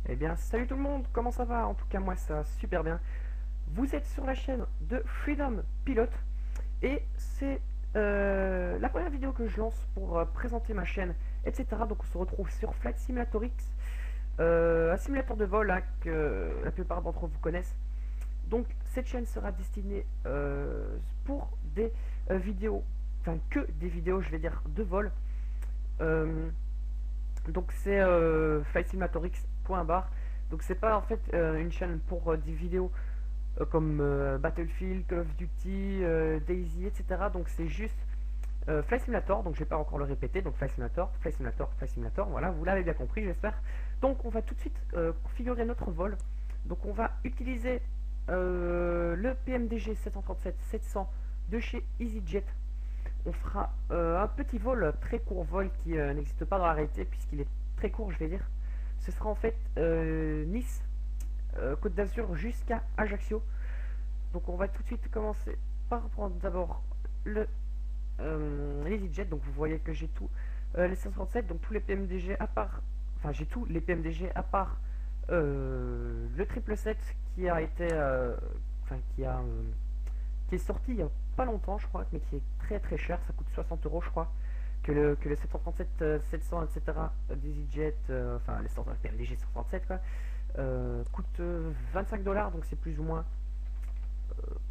Eh bien, salut tout le monde, comment ça va? En tout cas, moi ça va super bien. Vous êtes sur la chaîne de Freedom Pilot et c'est la première vidéo que je lance pour présenter ma chaîne, etc. Donc, on se retrouve sur Flight Simulator X, un simulateur de vol là, que la plupart d'entre vous connaissent. Donc, cette chaîne sera destinée pour des vidéos, enfin que des vidéos, je vais dire, de vol. Euh, donc c'est flightsimulatorx.bar. Donc c'est pas en fait une chaîne pour des vidéos comme Battlefield, Call of Duty, Daisy, etc. Donc c'est juste Flight Simulator, donc je vais pas encore le répéter, donc Flight Simulator, Flight Simulator, Flight Simulator, voilà, vous l'avez bien compris j'espère. Donc on va tout de suite configurer notre vol. Donc on va utiliser le PMDG 737-700 de chez EasyJet. On fera un petit vol, très court vol qui n'existe pas dans la réalité puisqu'il est très court, je vais dire. Ce sera en fait Nice, Côte d'Azur jusqu'à Ajaccio. Donc on va tout de suite commencer par prendre d'abord l'EasyJet. Donc vous voyez que j'ai tout les 537, donc tous les PMDG à part, enfin j'ai tous les PMDG à part le 777 qui a été, enfin qui est sorti il n'y a pas longtemps, je crois, mais qui est très très cher, ça coûte 60 euros, je crois. Que le 737, 700, etc. d'EasyJet, enfin les PMDG 737, quoi, coûte 25 dollars, donc c'est plus ou moins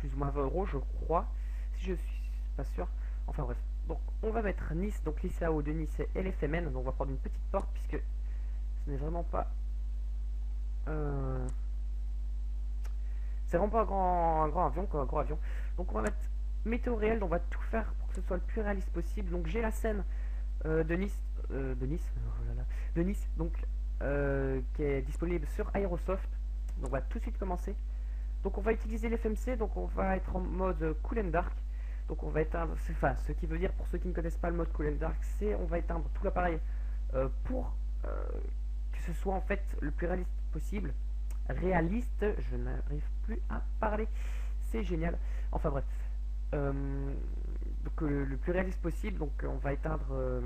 20 euros, je crois, si je suis pas sûr. Enfin bref, donc on va mettre Nice, donc l'ICAO de Nice et LFMN, donc on va prendre une petite porte puisque ce n'est vraiment pas. Euh, c'est vraiment pas un grand avion, quoi, un gros avion. Donc on va mettre météo réel, on va tout faire pour que ce soit le plus réaliste possible. Donc j'ai la scène de Nice, oh là là, de Nice, donc qui est disponible sur Aerosoft. Donc on va tout de suite commencer. Donc on va utiliser l'FMC, donc on va être en mode cool and dark. Donc on va éteindre, enfin ce qui veut dire pour ceux qui ne connaissent pas le mode cool and dark, c'est on va éteindre tout l'appareil pour que ce soit en fait le plus réaliste possible. Réaliste, je n'arrive plus à parler, c'est génial. Enfin bref, euh, donc le plus réaliste possible, donc on va éteindre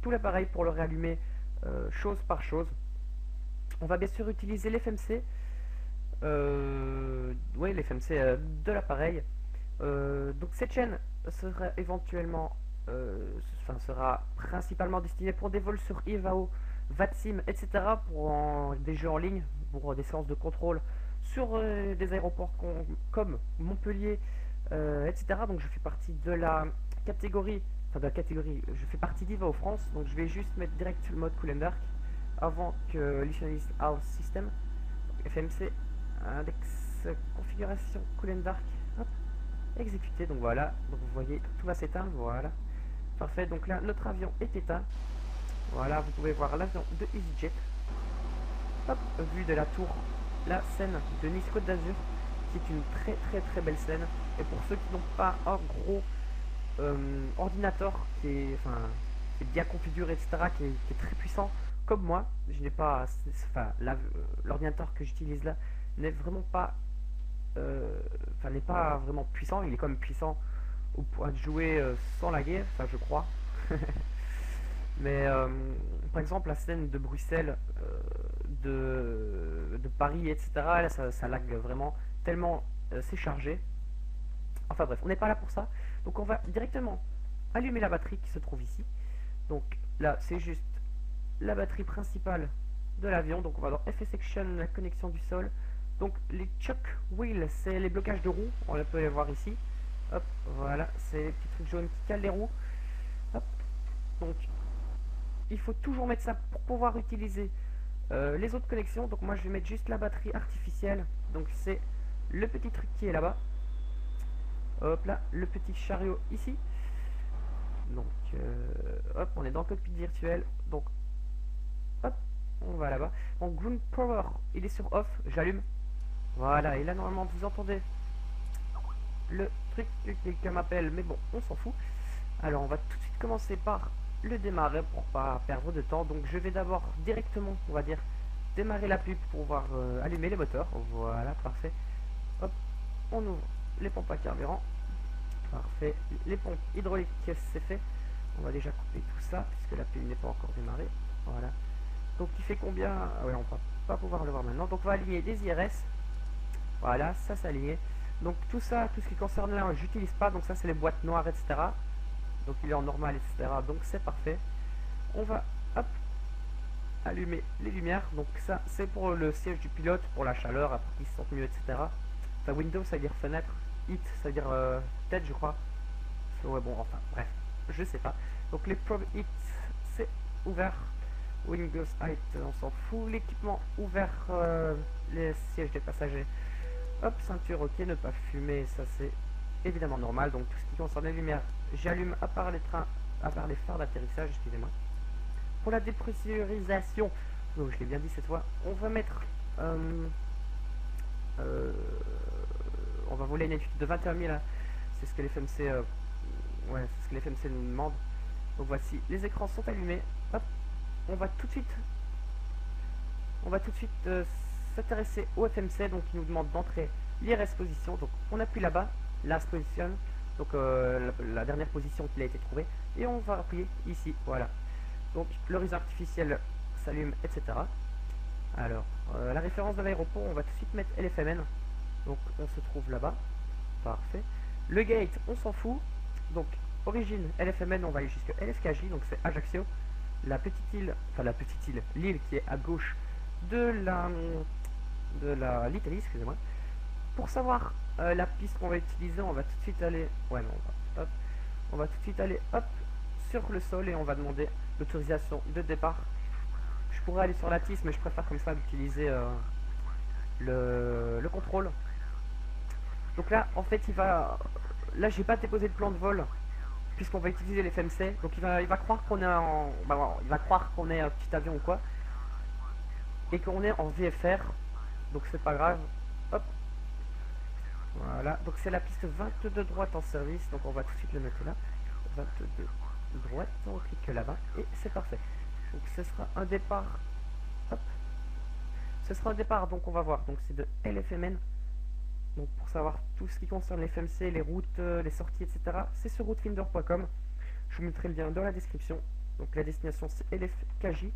tout l'appareil pour le réallumer chose par chose. On va bien sûr utiliser l'FMC, ouais, l'FMC de l'appareil. Donc cette chaîne sera éventuellement, sera principalement destinée pour des vols sur Ivao, VATSIM, etc. pour des jeux en ligne, pour des séances de contrôle sur des aéroports comme Montpellier, etc. Donc je fais partie de la catégorie, je fais partie d'Ivao France, donc je vais juste mettre direct le mode Cool and Dark avant que Listenlist House System, FMC, index configuration Cool and Dark, hop, exécuter. Donc voilà, donc vous voyez tout va s'éteindre, voilà, parfait. Donc là notre avion est éteint, voilà, vous pouvez voir l'avion de EasyJet, hop, vue de la tour, la scène de Nice Côte d'Azur, qui est une très très très belle scène. Et pour ceux qui n'ont pas un gros ordinateur qui est bien configuré, etc., qui est très puissant, comme moi, je n'ai pas, enfin, l'ordinateur que j'utilise là n'est vraiment pas, n'est pas vraiment puissant. Il est quand même puissant au point de jouer sans laguer, enfin, je crois. Mais par exemple, la scène de Bruxelles, de Paris, etc., là, ça lag vraiment tellement c'est chargé. Enfin bref, on n'est pas là pour ça. Donc on va directement allumer la batterie qui se trouve ici. Donc là, c'est juste la batterie principale de l'avion. Donc on va dans FS Section, la connexion du sol. Donc les choke wheels, c'est les blocages de roues. On peut les voir ici. Hop, voilà, c'est les petits trucs jaunes qui calent les roues. Hop, donc il faut toujours mettre ça pour pouvoir utiliser les autres connexions. Donc moi je vais mettre juste la batterie artificielle. Donc c'est le petit truc qui est là-bas. Hop là, le petit chariot ici. Donc hop, on est dans le cockpit virtuel. Donc hop, on va là-bas. Donc Ground Power, il est sur off, j'allume. Voilà, et là normalement vous entendez le truc que quelqu'un m'appelle, mais bon, on s'en fout. Alors on va tout de suite commencer par le démarrer pour pas perdre de temps. Donc je vais d'abord directement, on va dire, démarrer la pub pour pouvoir allumer les moteurs. Voilà, parfait. Hop, on ouvre les pompes à carburant. Parfait. Les pompes hydrauliques, c'est fait. On va déjà couper tout ça puisque la pub n'est pas encore démarrée. Voilà. Donc il fait combien? Ah ouais, on va pas pouvoir le voir maintenant. Donc on va aligner des IRS. Voilà, ça c'est aligné. Donc tout ça, tout ce qui concerne là, j'utilise pas. Donc ça c'est les boîtes noires, etc. Donc il est en normal, etc. Donc c'est parfait. On va, hop, allumer les lumières. Donc ça c'est pour le siège du pilote, pour la chaleur, après qu'il se sente mieux, etc. Enfin Windows ça veut dire fenêtre, hit ça veut dire tête je crois. Ouais bon enfin bref, je sais pas. Donc les probe hit c'est ouvert. Windows height on s'en fout. L'équipement ouvert, les sièges des passagers. Hop, ceinture ok, ne pas fumer, ça c'est évidemment normal. Donc tout ce qui concerne les lumières, j'allume à part les trains, à part les phares d'atterrissage, excusez-moi. Pour la dépressurisation, donc je l'ai bien dit cette fois, on va mettre on va voler une altitude de 21 000, hein. C'est ce que les FMC ouais, c'est ce que les FMC nous demandent. Donc voici, les écrans sont allumés. Hop, on va tout de suite s'intéresser au FMC. Donc il nous demande d'entrer l'IRS position. Donc on appuie là-bas, last position, donc la dernière position qu'il a été trouvée, et on va appuyer ici, voilà. Donc l'horizon artificiel s'allume, etc. Alors la référence de l'aéroport, on va tout de suite mettre LFMN. Donc on se trouve là-bas, parfait. Le gate, on s'en fout. Donc origine LFMN, on va aller jusqu'à LFKJ, donc c'est Ajaccio. La petite île, enfin la petite île, l'île qui est à gauche de l'Italie, excusez-moi. Pour savoir la piste qu'on va utiliser, on va tout de suite aller, ouais non, on va tout de suite aller hop sur le sol et on va demander l'autorisation de départ. Je pourrais aller sur la TIS, mais je préfère comme ça d'utiliser le contrôle. Donc là, en fait, là, j'ai pas déposé le plan de vol puisqu'on va utiliser les FMC. Donc il va croire qu'on est en, il va croire qu'on est un petit avion ou quoi, et qu'on est en VFR. Donc c'est pas grave. Hop. Voilà. Donc c'est la piste 22 droite en service. Donc on va tout de suite le mettre là. 22 droite. On clique là-bas et c'est parfait. Donc ce sera un départ. Hop. Ce sera un départ. Donc on va voir. Donc c'est de LFMN. Donc pour savoir tout ce qui concerne les FMC, les routes, les sorties, etc. C'est sur routefinder.com. Je vous mettrai le lien dans la description. Donc la destination c'est LFKJ.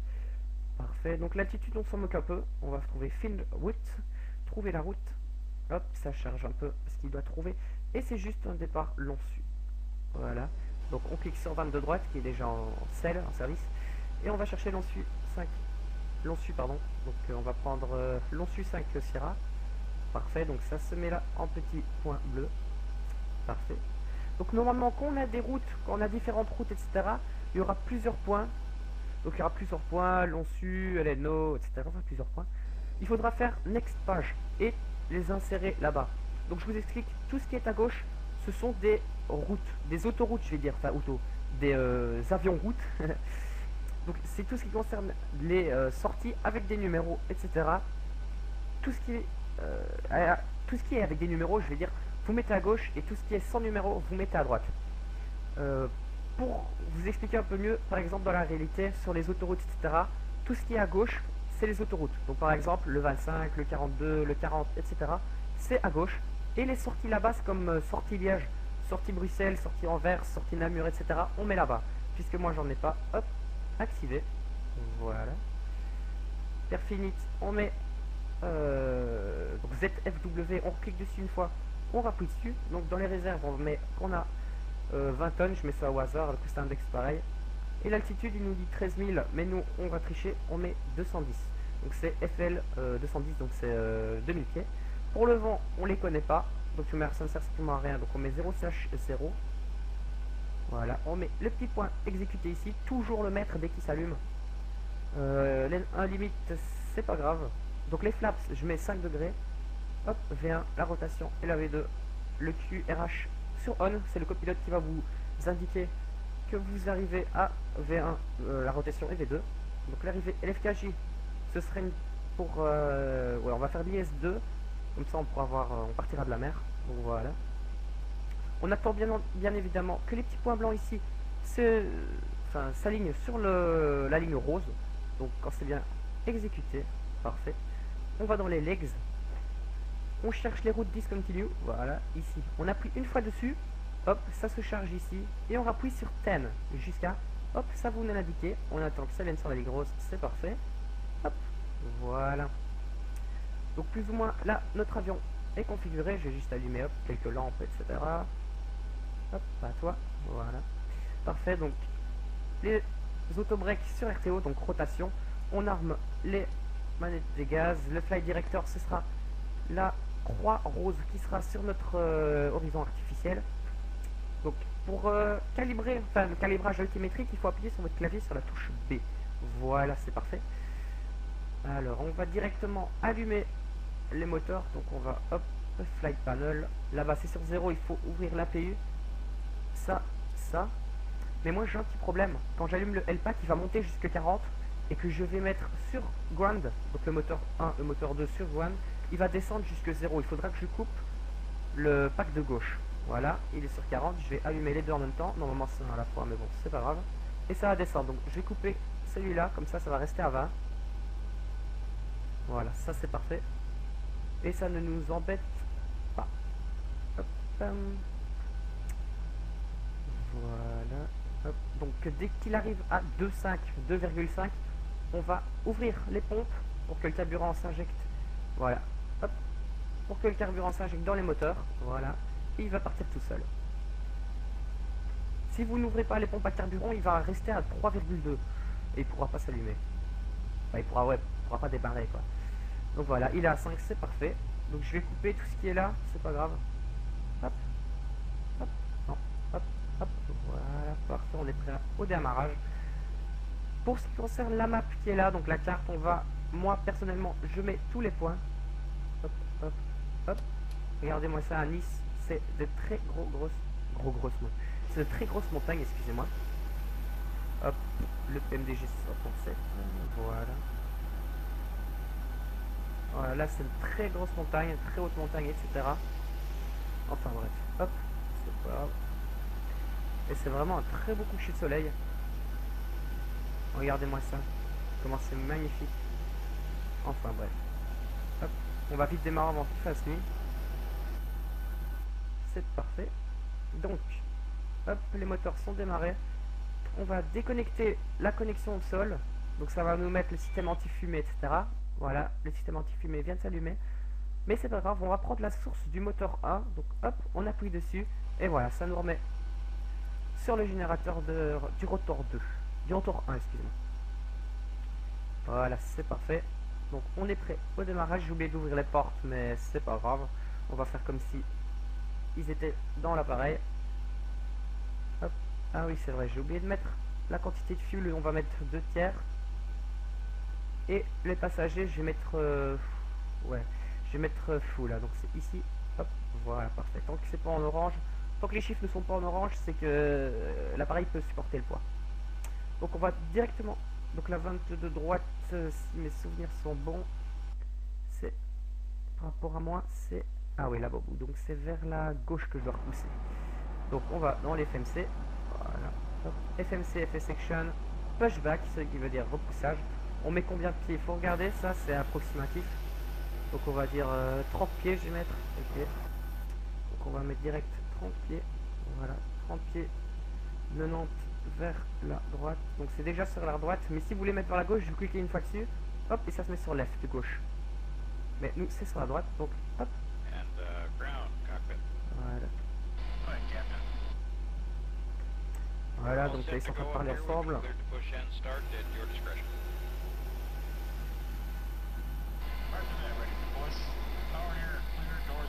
Parfait. Donc l'altitude on s'en moque un peu. On va trouver find route. Trouver la route. Hop, ça charge un peu ce qu'il doit trouver. Et c'est juste un départ long su. Voilà. Donc on clique sur 22 droite qui est déjà en selle, en service. Et on va chercher long su 5. Long su pardon. Donc on va prendre long su 5 Sierra. Parfait, donc ça se met là en petit point bleu. Parfait. Donc normalement quand on a des routes, quand on a différentes routes, etc., il y aura plusieurs points. Donc il y aura plusieurs points, long su, LNO, etc. Enfin plusieurs points. Il faudra faire next page et les insérer là-bas. Donc je vous explique, tout ce qui est à gauche, ce sont des routes, des autoroutes je vais dire, enfin auto, des avions routes. Donc c'est tout ce qui concerne les sorties avec des numéros, etc. Tout ce qui est avec des numéros, je vais dire, vous mettez à gauche, et tout ce qui est sans numéro, vous mettez à droite. Pour vous expliquer un peu mieux, par exemple dans la réalité, sur les autoroutes, etc., tout ce qui est à gauche, c'est les autoroutes. Donc par exemple, le 25, le 42, le 40, etc., c'est à gauche. Et les sorties là-bas, c'est comme sortie Liège, sortie Bruxelles, sortie Anvers, sortie Namur, etc., on met là-bas. Puisque moi, j'en ai pas, hop, activé. Voilà. Perfinite, on met donc ZFW, on clique dessus une fois, on rappuie dessus. Donc dans les réserves, on met qu'on a 20 tonnes, je mets ça au hasard, le cost index pareil. Et l'altitude, il nous dit 13 000, mais nous, on va tricher, on met 210. Donc c'est FL 210, donc c'est 2000 pieds. Pour le vent, on les connaît pas, donc ça ne sert strictement à rien, donc on met 0/0. Voilà, on met le petit point exécuté ici, toujours le mettre dès qu'il s'allume. Un limite, c'est pas grave. Donc les flaps, je mets 5 degrés. Hop, V1, la rotation et la V2. Le QRH sur on, c'est le copilote qui va vous indiquer que vous arrivez à V1, la rotation et V2. Donc l'arrivée LFKJ, ce serait pour... ouais, on va faire l'IS2. Comme ça on pourra voir, on partira de la mer. Donc voilà. On attend bien évidemment que les petits points blancs ici s'alignent sur la ligne rose. Donc quand c'est bien exécuté, parfait. On va dans les legs, on cherche les routes discontinue, voilà, ici. On appuie une fois dessus, hop, ça se charge ici, et on appuie sur 10 jusqu'à, hop, ça vous l'indiquer. On attend que ça vienne sur la ligne rose, c'est parfait. Voilà. Donc plus ou moins là, notre avion est configuré. Je vais juste allumer hop, quelques lampes, etc. Hop, à toi. Voilà. Parfait. Donc les autobreaks sur RTO, donc rotation. On arme les manettes des gaz. Le flight director, ce sera la croix rose qui sera sur notre horizon artificiel. Donc pour calibrer, enfin le calibrage altimétrique, il faut appuyer sur votre clavier sur la touche B. Voilà, c'est parfait. Alors on va directement allumer les moteurs. Donc on va hop, flight panel. Là-bas c'est sur 0, il faut ouvrir l'APU. Ça. Mais moi j'ai un petit problème. Quand j'allume le LPAC, il va monter jusqu'à 40 et que je vais mettre sur ground, donc le moteur 1, le moteur 2 sur ground, il va descendre jusqu'à 0. Il faudra que je coupe le pack de gauche. Voilà, il est sur 40. Je vais allumer les deux en même temps. Normalement c'est un à la fois, mais bon, c'est pas grave. Et ça va descendre. Donc je vais couper celui-là, comme ça va rester à 20. Voilà, ça c'est parfait. Et ça ne nous embête pas. Hop, voilà. Hop. Donc dès qu'il arrive à 2,5, 2,5, on va ouvrir les pompes pour que le carburant s'injecte. Voilà. Hop. Pour que le carburant s'injecte dans les moteurs. Voilà. Et il va partir tout seul. Si vous n'ouvrez pas les pompes à carburant, il va rester à 3,2 et il pourra pas s'allumer. Enfin, il pourra pas démarrer quoi. Donc voilà, il est à 5, c'est parfait. Donc je vais couper tout ce qui est là, c'est pas grave. Hop, hop, non, hop, hop, voilà, parfait, on est prêt au démarrage. Pour ce qui concerne la map qui est là, donc la carte, moi personnellement, je mets tous les points. Hop, hop, hop. Regardez-moi ça à Nice, c'est de très grosses montagnes, excusez-moi. Hop, le PMDG 67, voilà. Voilà, là c'est une très grosse montagne, une très haute montagne, etc. Enfin bref, hop, c'est pas grave. Et c'est vraiment un très beau coucher de soleil. Regardez-moi ça, comment c'est magnifique. Enfin bref. Hop, on va vite démarrer avant qu'il fasse nuit. C'est parfait. Donc, hop, les moteurs sont démarrés. On va déconnecter la connexion au sol. Donc ça va nous mettre le système anti-fumée, etc. Voilà, le système anti-fumée vient de s'allumer. Mais c'est pas grave, on va prendre la source du moteur A. Donc hop, on appuie dessus. Et voilà, ça nous remet sur le générateur du rotor 2. Du rotor 1, excusez-moi. Voilà, c'est parfait. Donc on est prêt au démarrage. J'ai oublié d'ouvrir les portes, mais c'est pas grave. On va faire comme si ils étaient dans l'appareil. Hop. Ah oui, c'est vrai, j'ai oublié de mettre la quantité de fuel. On va mettre 2 tiers. Et les passagers, je vais mettre full là. Donc c'est ici. Hop, voilà, parfait. Tant que c'est pas en orange, tant que les chiffres ne sont pas en orange, c'est que l'appareil peut supporter le poids. Donc on va directement. Donc la 22 de droite, si mes souvenirs sont bons, c'est par rapport à moi, c'est ah oui là-bas. Donc c'est vers la gauche que je dois repousser. Donc on va dans les FMC. Voilà. Hop. FMC, FS section, pushback, ce qui veut dire repoussage. On met combien de pieds? Il faut regarder, ça c'est approximatif. Donc on va dire 30 pieds, je vais mettre. Ok. Donc on va mettre direct 30 pieds. Voilà, 30 pieds. 90 vers la droite. Donc c'est déjà sur la droite. Mais si vous voulez mettre vers la gauche, vous cliquez une fois dessus. Hop, et ça se met sur left de gauche. Mais nous c'est sur la droite. Donc hop. Voilà. Voilà, donc là ils sont en train de parler ensemble.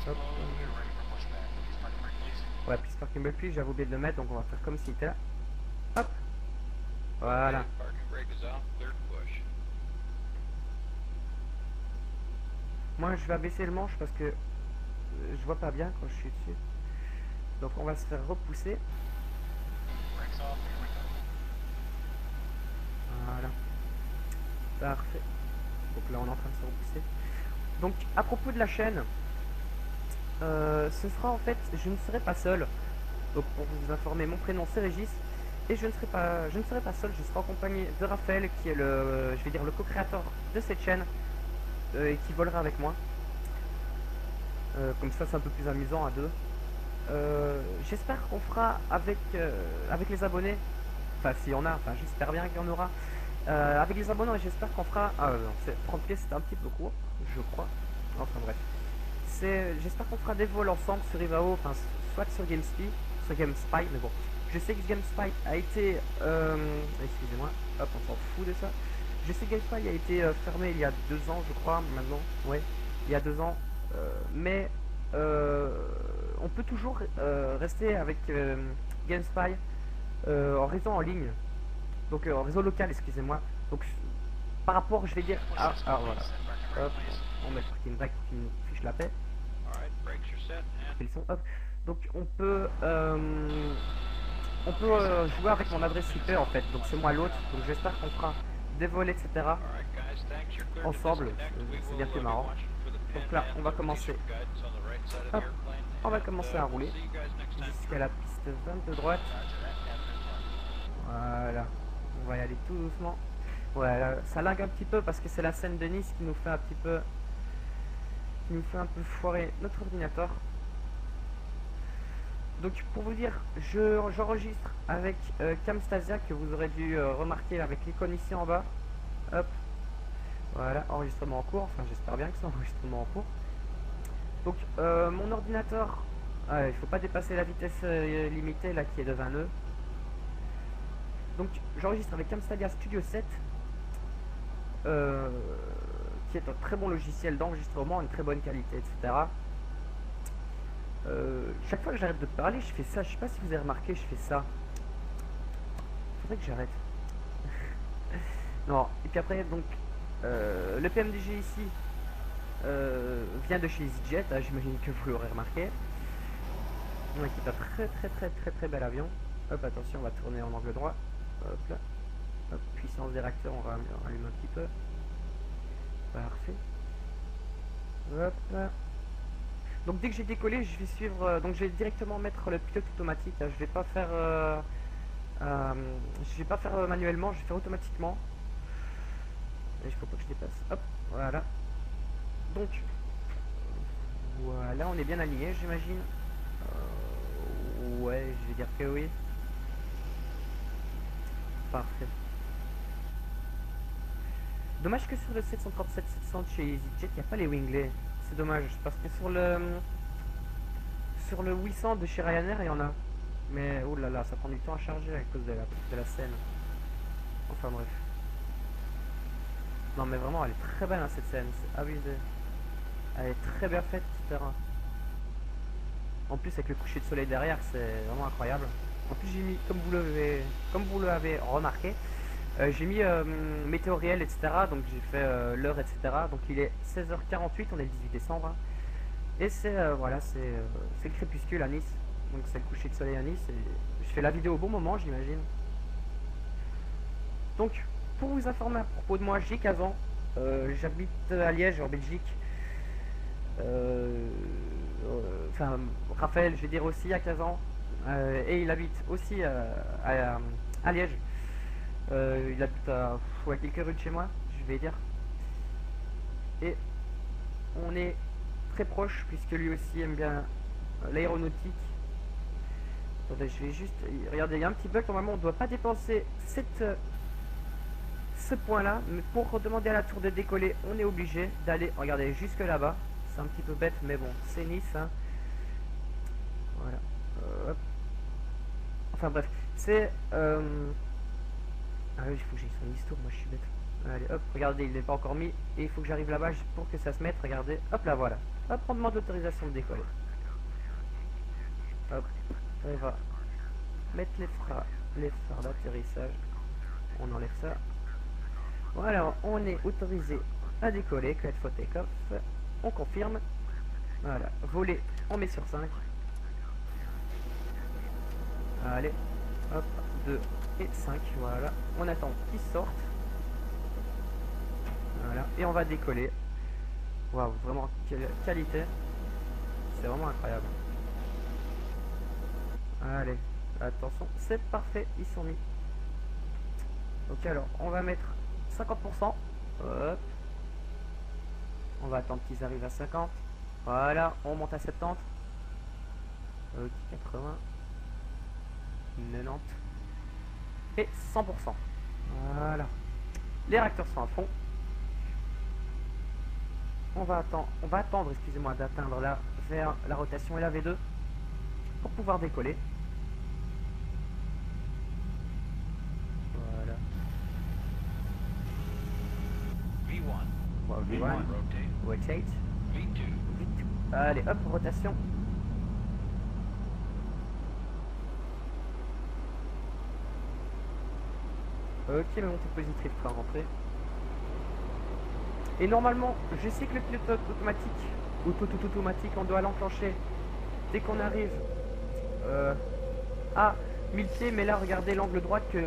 Hop. Ouais, puis parking brake please, j'avais oublié de le mettre, donc on va faire comme s'il était là. Hop. Voilà. Moi je vais abaisser le manche parce que je vois pas bien quand je suis dessus. Donc on va se faire repousser. Voilà. Parfait. Donc là on est en train de se repousser. Donc à propos de la chaîne, ce sera en fait, je ne serai pas seul. Donc pour vous informer, mon prénom c'est Régis. Et je ne serai pas seul, je serai accompagné de Raphaël qui est le, je vais dire, le co-créateur de cette chaîne et qui volera avec moi. Comme ça c'est un peu plus amusant à deux. J'espère qu'on fera avec les abonnés, enfin s'il y en a, enfin j'espère bien qu'il y en aura, avec les abonnés, j'espère qu'on fera. Ah non, 30 pieds, c'était un petit peu court, je crois. Enfin bref. J'espère qu'on fera des vols ensemble sur Ivao, enfin soit sur GameSpy, sur GameSpy, mais bon. Je sais que GameSpy a été, excusez-moi, hop, on s'en fout de ça. Je sais que GameSpy a été fermé il y a 2 ans, je crois, maintenant, ouais, il y a 2 ans. Mais on peut toujours rester avec GameSpy en réseau en ligne, donc en réseau local, excusez-moi. Donc par rapport, je vais dire, voilà, hop, on met une break qui nous fiche la paix. Ils sont hop. Donc on peut jouer avec mon adresse IP en fait. Donc c'est moi l'autre. Donc j'espère qu'on fera des vols etc. ensemble. C'est bien plus marrant. Donc là on va commencer. Hop. On va commencer à rouler jusqu'à la piste 20 de droite. Voilà. On va y aller tout doucement. Voilà, ça lag un petit peu parce que c'est la scène de Nice qui nous fait un petit peu foirer notre ordinateur. Donc pour vous dire, j'enregistre avec Camstasia que vous aurez dû remarquer avec l'icône ici en bas. Hop, voilà, enregistrement en cours, enfin j'espère bien que c'est enregistrement en cours. Donc mon ordinateur, il faut pas dépasser la vitesse limitée là qui est de 20 nœuds. Donc j'enregistre avec Camstasia Studio 7, qui est un très bon logiciel d'enregistrement, une très bonne qualité, etc. Chaque fois que j'arrête de parler, je fais ça. Je sais pas si vous avez remarqué, je fais ça. Faudrait que j'arrête. Non, et puis après, donc, le PMDG ici vient de chez EasyJet, hein, j'imagine que vous l'aurez remarqué. Donc, c'est un très bel avion. Hop, attention, on va tourner en angle droit. Hop là. Hop, puissance des réacteurs, on va allumer un petit peu. Parfait. Hop là. Donc dès que j'ai décollé, je vais suivre. Donc je vais directement mettre le pilote automatique. Hein, je vais pas faire. Manuellement, je vais faire automatiquement. Et il faut pas que je dépasse. Hop, voilà. Donc voilà, on est bien aligné, j'imagine. Ouais, je vais dire que oui. Parfait. Dommage que sur le 737-700 chez EasyJet, il n'y a pas les winglets. C'est dommage, parce que sur le 800 de chez Ryanair, il y en a. Mais oh là là, ça prend du temps à charger à cause de la scène. Enfin bref. Non mais vraiment, elle est très belle hein, cette scène, c'est abusé. Elle est très bien faite, etc. En plus avec le coucher de soleil derrière, c'est vraiment incroyable. En plus j'ai mis, comme vous l'avez remarqué, j'ai mis météo réel, etc. Donc j'ai fait l'heure, etc. Donc il est 16h48, on est le 18 décembre. Hein. Et c'est voilà, c'est le crépuscule à Nice. Donc c'est le coucher de soleil à Nice. Et je fais la vidéo au bon moment, j'imagine. Donc pour vous informer à propos de moi, j'ai 15 ans. J'habite à Liège, en Belgique. Enfin, Raphaël, je vais dire aussi, à 15 ans. Et il habite aussi à Liège. Il habite à quelques rues de chez moi, je vais dire. Et on est très proche, puisque lui aussi aime bien l'aéronautique. Attendez, je vais juste... Regardez, il y a un petit bug, normalement on ne doit pas dépenser ce point là, mais pour demander à la tour de décoller, on est obligé d'aller, regardez, jusque là-bas. C'est un petit peu bête, mais bon, c'est Nice. Hein. Voilà. Hop. Enfin bref, c'est... Ah oui, il faut que j'aille son histoire, moi je suis bête. Allez, hop, regardez, il n'est pas encore mis. Et il faut que j'arrive là-bas pour que ça se mette, regardez. Hop là, voilà. Hop, on demande l'autorisation de décoller. Hop, on va mettre les phares d'atterrissage. On enlève ça. Voilà, on est autorisé à décoller, clear for take-off. On confirme. Voilà, voler, on met sur 5. Allez, hop, 2 et 5, voilà. On attend qu'ils sortent. Voilà, et on va décoller. Waouh, vraiment, quelle qualité. C'est vraiment incroyable. Allez, attention, c'est parfait, ils sont mis. Ok, alors, on va mettre 50%. Hop. On va attendre qu'ils arrivent à 50. Voilà, on monte à 70. Ok, 80. 90. Et 100%. Voilà. Les réacteurs sont à fond. On va attendre, excusez-moi, d'atteindre là vers la rotation et la V2 pour pouvoir décoller. Voilà. V1. V1, rotate. V2. V2. Allez, hop, rotation. Ok, la montée positive sera rentrée. Et normalement, je sais que le pilote automatique, ou tout automatique, on doit l'enclencher dès qu'on arrive à 1000 pieds. Mais là, regardez l'angle droit qui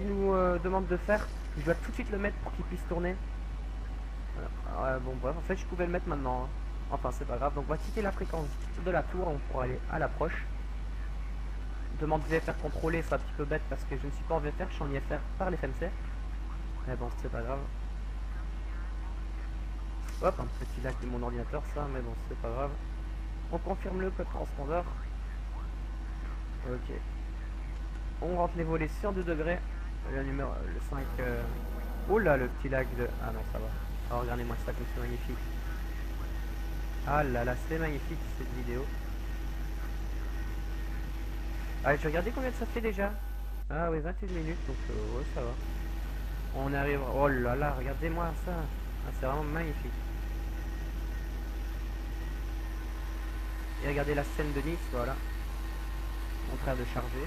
nous demande de faire. Je dois tout de suite le mettre pour qu'il puisse tourner. Bon, bref, en fait, je pouvais le mettre maintenant. Hein. Enfin, c'est pas grave. Donc, on va quitter la fréquence de la tour. On pourra aller à l'approche. Demande VFR contrôlé, c'est un petit peu bête parce que je ne suis pas en VFR, je suis en IFR par les FMC. Mais bon, c'est pas grave. Hop, un petit lag de mon ordinateur, ça, mais bon, c'est pas grave. On confirme le code transpondeur. Ok. On rentre les volets sur 2 degrés. Le numéro, le 5. Oh là, le petit lag de. Ah non, ça va. Oh, regardez-moi ça comme c'est magnifique. Ah là là, c'est magnifique cette vidéo. Allez, je vais regarder combien ça fait déjà. Ah oui, 21 minutes, donc ouais, ça va. On arrive. Oh là là, regardez-moi ça. Ah, c'est vraiment magnifique. Et regardez la scène de Nice, voilà. En train de charger.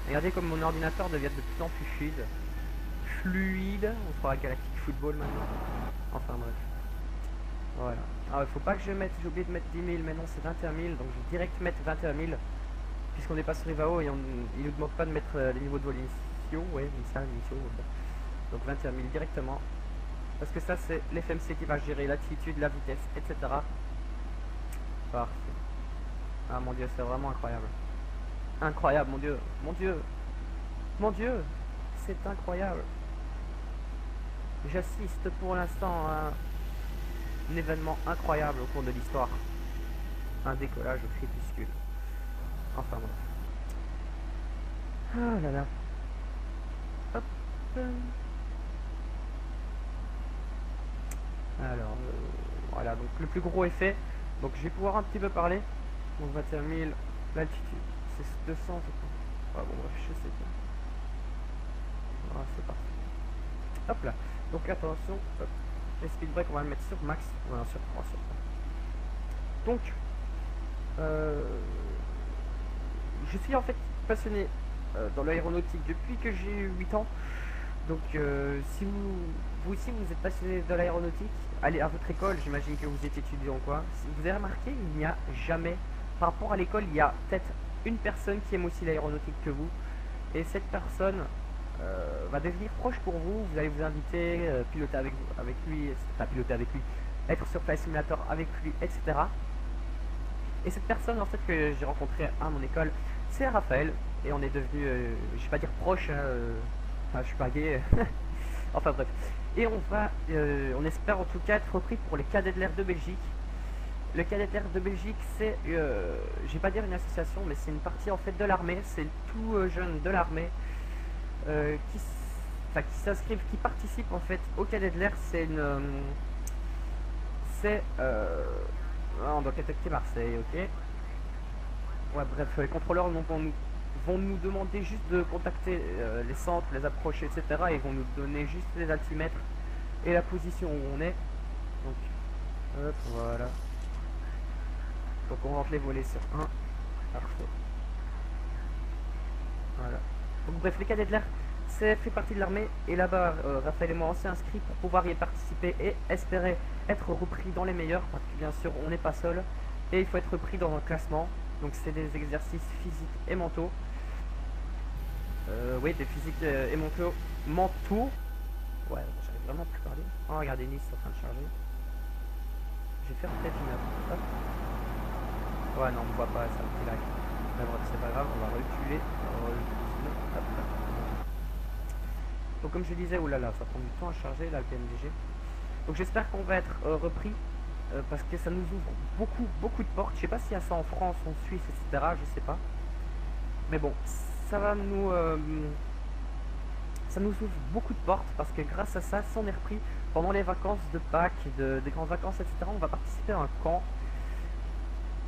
Regardez comme mon ordinateur devient de plus en plus fluide. On fera Galactic Football maintenant. Enfin bref. Voilà. Alors il faut pas que je mette, j'ai oublié de mettre 10 000, mais non c'est 21 000, donc je vais direct mettre 21 000. Puisqu'on n'est pas sur Ivao et il nous demande pas de mettre les niveaux de vol initiaux, ouais, ça, initiaux, ouais. Donc 21 000 directement. Parce que ça c'est l'FMC qui va gérer l'altitude, la vitesse, etc. Parfait. Ah mon dieu, c'est vraiment incroyable. Incroyable, mon dieu, mon dieu, mon dieu, c'est incroyable. J'assiste pour l'instant à un événement incroyable au cours de l'histoire. Un décollage au crépuscule. Enfin bref. Ah là là. Hop. Alors, voilà, donc le plus gros est fait. Donc je vais pouvoir un petit peu parler. Donc 21 000, l'altitude, c'est 200, je crois. Ah bon, bref, je sais pas. Voilà, c'est parti. Hop là. Donc attention, hop. Les speed break, on va le mettre sur max. Voilà, sur 3, sur 3. Donc, je suis en fait passionné dans l'aéronautique depuis que j'ai eu 8 ans. Donc si vous aussi vous êtes passionné de l'aéronautique, allez à votre école, j'imagine que vous êtes étudiant quoi. Si vous avez remarqué, il n'y a jamais, par rapport à l'école, il y a peut-être une personne qui aime aussi l'aéronautique que vous. Et cette personne va devenir proche pour vous, vous allez vous inviter, piloter avec lui, enfin piloter avec lui, être sur Flight Simulator avec lui, etc. Et cette personne en fait que j'ai rencontré à mon école, c'est Raphaël, et on est devenu, je vais pas dire proche, enfin je suis pas gay, enfin bref. Et on espère en tout cas être repris pour les cadets de l'air de Belgique. Le cadet de l'air de Belgique, c'est, je vais pas dire une association, mais c'est une partie en fait de l'armée, c'est le tout jeune de l'armée qui s'inscrivent, qui participent en fait au cadet de l'air. C'est une, on doit contacter Marseille, ok. Ouais, bref, les contrôleurs vont nous demander juste de contacter les centres, les approcher, etc. Et ils vont nous donner juste les altimètres et la position où on est. Donc, hop, voilà. Donc on rentre les volets sur 1. Parfait. Voilà. Donc bref, les cadets de l'air, c'est fait partie de l'armée. Et là-bas, Raphaël et moi, on s'est inscrits pour pouvoir y participer et espérer être repris dans les meilleurs. Parce que bien sûr, on n'est pas seul. Et il faut être repris dans un classement. Donc c'est des exercices physiques et mentaux. Oui, des physiques et mentaux. Ouais, j'arrive vraiment plus à parler. Oh, regardez, Nice, c'est en train de charger. Je vais faire peut-être une hop. Ouais, non, on ne voit pas, c'est un petit lag. Mais bref, c'est pas grave, on va reculer. Hop là. Donc comme je disais, oulala, ça prend du temps à charger là, le PMDG. Donc j'espère qu'on va être repris. Parce que ça nous ouvre beaucoup de portes. Je sais pas s'il y a ça en France, en Suisse, etc. Je sais pas. Mais bon, ça va nous ça nous ouvre beaucoup de portes parce que grâce à ça, si on est repris pendant les vacances de Pâques, des grandes vacances, etc., on va participer à un camp.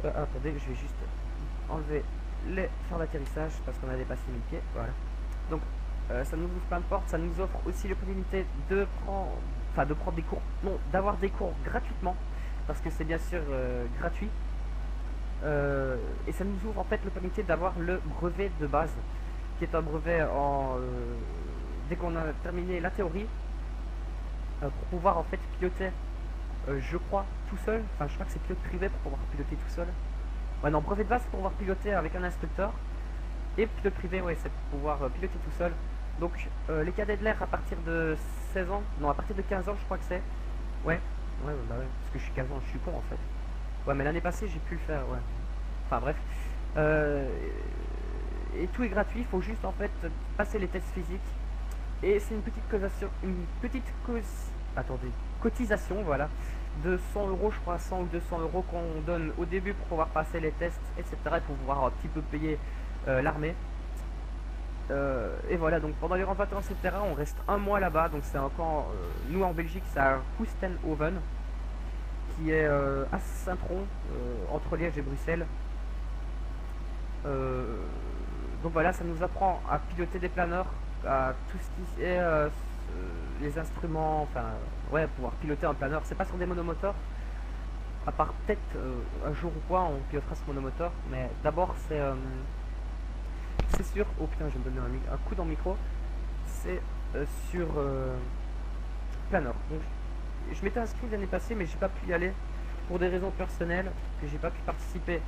Attendez, je vais juste enlever les phares d'atterrissage parce qu'on a dépassé 1000 pieds. Voilà. Donc ça nous ouvre plein de portes, ça nous offre aussi l'opportunité de prendre des cours, non, d'avoir des cours gratuitement parce que c'est bien sûr gratuit. Et ça nous ouvre en fait l'opportunité d'avoir le brevet de base qui est un brevet dès qu'on a terminé la théorie pour pouvoir en fait piloter je crois tout seul, enfin je crois que c'est pilote privé pour pouvoir piloter tout seul. Ouais non, brevet de base pour pouvoir piloter avec un instructeur et pilote privé ouais c'est pour pouvoir piloter tout seul. Donc les cadets de l'air à partir de 16 ans, non à partir de 15 ans je crois que c'est. Ouais, bah ouais, parce que je suis 15 ans, je suis con en fait. Ouais mais l'année passée j'ai pu le faire, ouais. Enfin bref. Et tout est gratuit, il faut juste en fait passer les tests physiques. Et c'est cotisation, voilà, de 100 euros, je crois, 100 ou 200 euros qu'on donne au début pour pouvoir passer les tests, etc. et pour pouvoir un petit peu payer l'armée. Et voilà, donc pendant les grandes vacances, etc., on reste un mois là-bas. Donc c'est un camp, nous en Belgique, c'est à Hoestenhoven, qui est à Saint-Tron, entre Liège et Bruxelles. Donc voilà, ça nous apprend à piloter des planeurs, à tout ce qui est les instruments, enfin ouais, pouvoir piloter un planeur. C'est pas sur des monomoteurs, à part peut-être un jour ou quoi on pilotera ce monomoteur, mais d'abord c'est sûr. Oh putain, je vais me donner un coup dans le micro. C'est sur planeur. Donc je m'étais inscrit l'année passée, mais j'ai pas pu y aller pour des raisons personnelles, que j'ai pas pu participer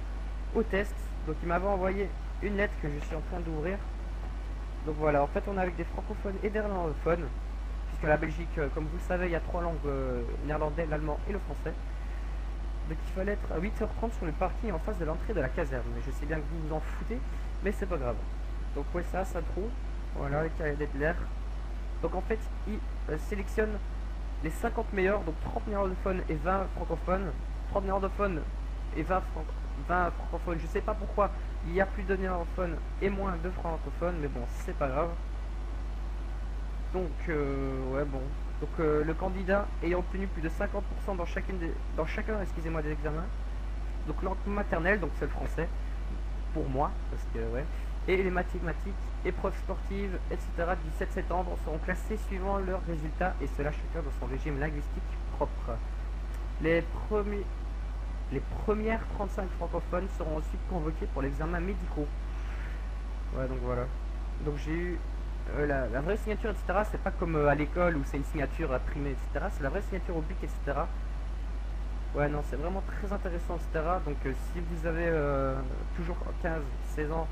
au test. Donc il m'avait envoyé une lettre que je suis en train d'ouvrir. Donc voilà, en fait on est avec des francophones et des néerlandophones, puisque la Belgique, comme vous le savez, il y a 3 langues, néerlandais, l'allemand et le français. Donc il fallait être à 8h30 sur le parking en face de l'entrée de la caserne. Mais je sais bien que vous vous en foutez, mais c'est pas grave. Donc ouais, ça trouve. Voilà, les cadets de l'air. Donc en fait, ils sélectionnent les 50 meilleurs, donc 30 néerlandophones et 20 francophones. 30 néerlandophones et 20 francophones. Je sais pas pourquoi il y a plus de néerlandophones et moins de francophones, mais bon, c'est pas grave. Donc ouais, bon. Donc le candidat ayant obtenu plus de 50% dans chacun, excusez-moi, des examens. Donc langue maternelle, donc c'est le français pour moi, parce que ouais. Et les mathématiques, épreuves sportives, etc. du 7 septembre seront classés suivant leurs résultats, et cela chacun dans son régime linguistique propre. Les premières 35 francophones seront ensuite convoqués pour l'examen médicaux. Ouais, donc voilà. Donc j'ai eu la vraie signature, etc. C'est pas comme à l'école où c'est une signature imprimée, etc. C'est la vraie signature au bic, etc. Ouais, non, c'est vraiment très intéressant, etc. Donc si vous avez toujours 15, 16 ans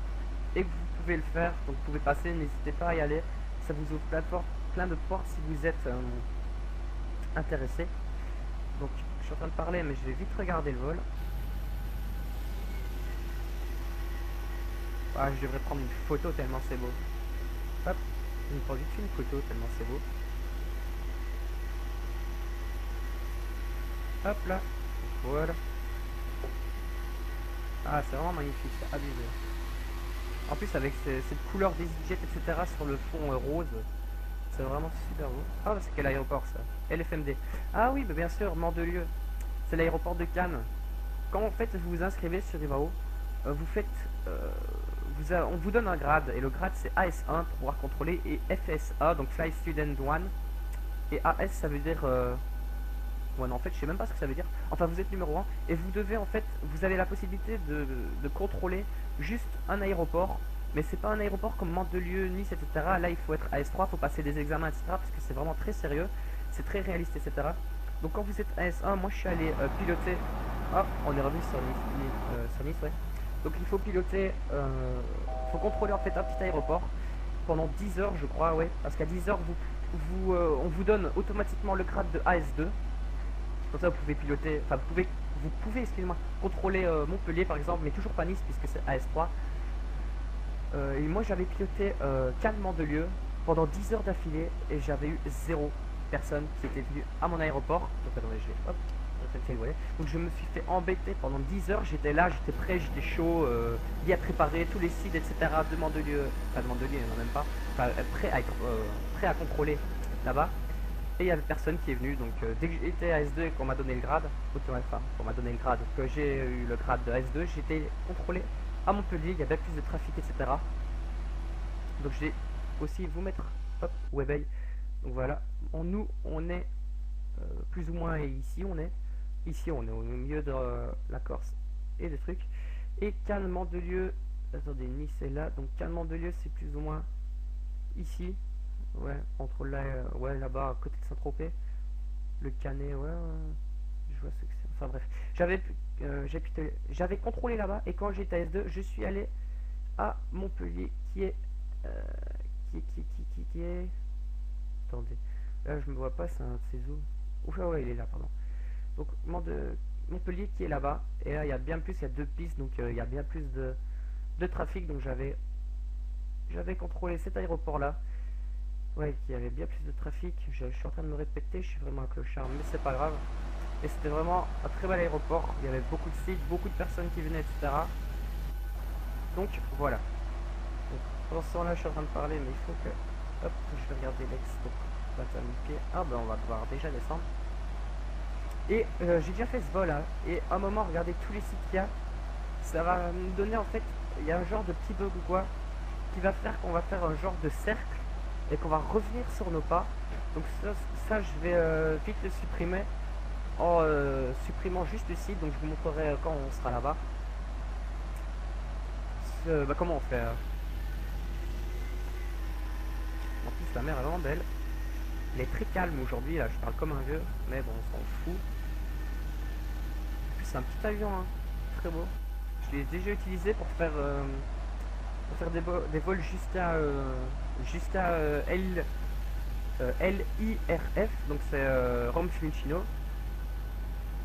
et que vous pouvez le faire, donc vous pouvez passer, n'hésitez pas à y aller. Ça vous ouvre plein de portes si vous êtes intéressé. Donc je suis en train de parler, mais je vais vite regarder le vol. Ah, je devrais prendre une photo tellement c'est beau. Hop, je me prends vite une photo tellement c'est beau. Hop là, voilà. Ah, c'est vraiment magnifique, c'est abusé. En plus avec cette couleur des EasyJet, etc. sur le fond rose, c'est vraiment super beau. Ah, c'est quel aéroport ça? LFMD. Ah oui, bah bien sûr, Mandelieu. C'est l'aéroport de Cannes. Quand en fait vous vous inscrivez sur Ivao, vous faites, on vous donne un grade, et le grade c'est AS1 pour pouvoir contrôler, et FSA, donc Fly Student 1, et AS ça veut dire... ouais, non, en fait je sais même pas ce que ça veut dire. Enfin vous êtes numéro 1, et vous devez en fait, vous avez la possibilité de contrôler juste un aéroport, mais c'est pas un aéroport comme Mandelieu, Nice, etc. Là il faut être AS3, faut passer des examens, etc. parce que c'est vraiment très sérieux, c'est très réaliste, etc. Donc quand vous êtes AS1, moi je suis allé piloter... Hop, on est revenu sur Nice, ouais. Donc il faut piloter, faut contrôler en fait un petit aéroport pendant 10 heures je crois, ouais. Parce qu'à 10 heures on vous donne automatiquement le grade de AS2. Comme ça vous pouvez piloter, enfin vous pouvez excusez-moi, contrôler Montpellier par exemple, mais toujours pas Nice puisque c'est AS3. Et moi j'avais piloté Cannes Mandelieu pendant 10 heures d'affilée et j'avais eu 0 personne qui était venue à mon aéroport. Donc attendez, je vais hop, Donc je me suis fait embêter pendant 10 heures, j'étais là, j'étais prêt, j'étais chaud, bien préparé, tous les sites, etc. Demande de lieu, enfin demande de lieu, il n'y en a même pas, enfin, prêt à contrôler là-bas. Et il y avait personne qui est venu, donc dès que j'étais à S2 et qu'on m'a donné le grade, enfin qu'on m'a donné le grade, que j'ai eu le grade de S2, j'étais contrôlé à Montpellier, il y avait plus de trafic, etc. Donc je vais aussi vous mettre, hop, Webeil. Donc voilà, nous on est plus ou moins ici on est au milieu de la Corse et des trucs. Et Cannes Mandelieu, attendez, Nice est là, donc Cannes Mandelieu c'est plus ou moins ici. Ouais, entre là, ouais, là-bas, à côté de Saint-Tropez. Le Canet, ouais, je vois ce que c'est. Enfin bref, j'avais contrôlé là-bas et quand j'étais à S2, je suis allé à Montpellier, qui est, qui est. Attendez, là je me vois pas, c'est un de ces où. Ouf, ouais, il est là, pardon. Donc Montpellier qui est là-bas et là il y a bien plus, il y a deux pistes, donc il y a bien plus de trafic, donc j'avais contrôlé cet aéroport-là. Ouais, qu'il y avait bien plus de trafic. Je suis en train de me répéter, je suis vraiment un clochard, mais c'est pas grave. Et c'était vraiment un très bel aéroport. Il y avait beaucoup de sites, beaucoup de personnes qui venaient, etc. Donc voilà. Donc, pendant ce temps-là, je suis en train de parler, mais il faut que. Hop, je vais regarder l'ex. Donc, pied. Ah, ben on va devoir déjà descendre. Et j'ai déjà fait ce vol là. Et à un moment, regardez tous les sites qu'il y a. Ça va nous donner en fait. Il y a un genre de petit bug ou quoi qui va faire qu'on va faire un genre de cercle et qu'on va revenir sur nos pas. Donc ça je vais vite le supprimer en supprimant juste le site. Donc je vous montrerai quand on sera là-bas comment on fait. En plus la mer est vraiment belle. Elle est très calme aujourd'hui, là je parle comme un vieux, mais bon on s'en fout. En plus c'est un petit avion, hein. Très beau. Je l'ai déjà utilisé pour faire des vols jusqu'à LIRF, donc c'est Rome Fiumicino.